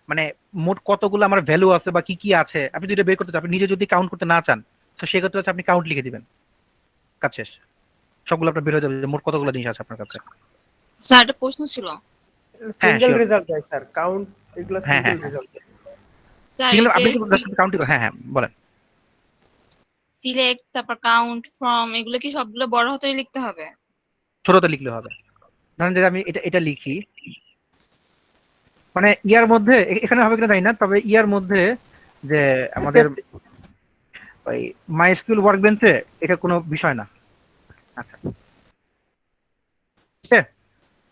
মানে মোট কতগুলো আমার ভ্যালু আছে বা কি কি আছে আপনি যদি বের করতে চান, আপনি নিজে যদি কাউন্ট করতে না চান তো সেক্ষেত্রে হচ্ছে আপনি কাউন্ট লিখে দিবেন। কাজ শেষ। সবগুলো আপনার বের হয়ে যাবে যে মোট কতগুলো জিনিস আছে আপনার কাছে। স্যার একটা প্রশ্ন ছিল। Single sure. রেজাল্ট দেয় স্যার, কাউন্ট এগুলো হ্যাঁ, সিঙ্গেল হ্যাঁ। রেজাল্ট দেয়। স্যার সিঙ্গেল এই আপনি যে কাউন্ট হ্যাঁ হ্যাঁ বলেন। সিলেক্ট তারপর কাউন্ট ফ্রম এগুলো কি সবগুলো বড় হাতে লিখতে হবে? ছোটতে লিখলে হবে। ধরেন যে আমি এটা লিখি, মানে ইয়ার মধ্যে এখানে হবে কিনা জানি না, তবে ইয়ার মধ্যে যে আমাদের ওই মাইস্কুল ওয়ার্কবেঞ্চে এটা কোনো বিষয় না। আচ্ছা ঠিক আছে?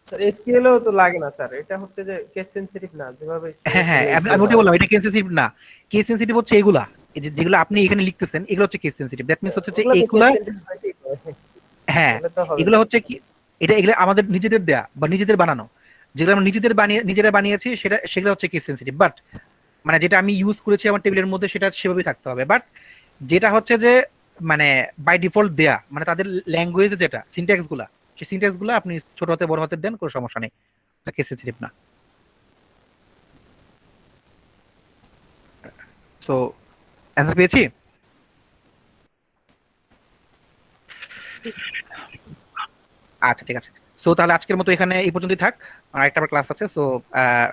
স্যার এসকিউএলও তো লাগে না স্যার, এটা হচ্ছে যে কেস সেনসিটিভ না যেভাবে হ্যাঁ হ্যাঁ আমি ওটা বললাম, এটা কেস সেনসিটিভ না। কেস সেনসিটিভ হচ্ছে এগুলা, এই যেগুলো আপনি এখানে লিখতেছেন এগুলো হচ্ছে কেস সেনসিটিভ। দ্যাট মিন্স হচ্ছে যে এগুলা হ্যাঁ এগুলো হচ্ছে কি এগুলো আমাদের নিজেদের দেয়া বা নিজেদের বানানো, যেগুলো আমরা নিজেরা বানিয়েছি সেগুলো হচ্ছে কেস সেনসিটিভ। বাট মানে যেটা আমি ইউজ করেছি আমার টেবিলের মধ্যে সেটা সেভাবেই থাকতে হবে। বাট যেটা হচ্ছে যে মানে বাই ডিফল্ট দেয়া, মানে তাদের ল্যাঙ্গুয়েজে যেটা সিনট্যাক্স গুলা, সেই সিনট্যাক্স গুলো আপনি ছোট হাতে বড় হাতে দেন, কোনো সমস্যা নেই, এটা কেস সেনসিটিভ না। সো অ্যান্সার পেয়েছি। আচ্ছা ঠিক আছে। সো তাহলে আজকের মতো এখানে এই পর্যন্তই থাক, আর একটা ক্লাস আছে। সো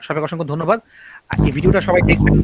সবাইকে অসংখ্য ধন্যবাদ। এই ভিডিওটা সবাই দেখবেন।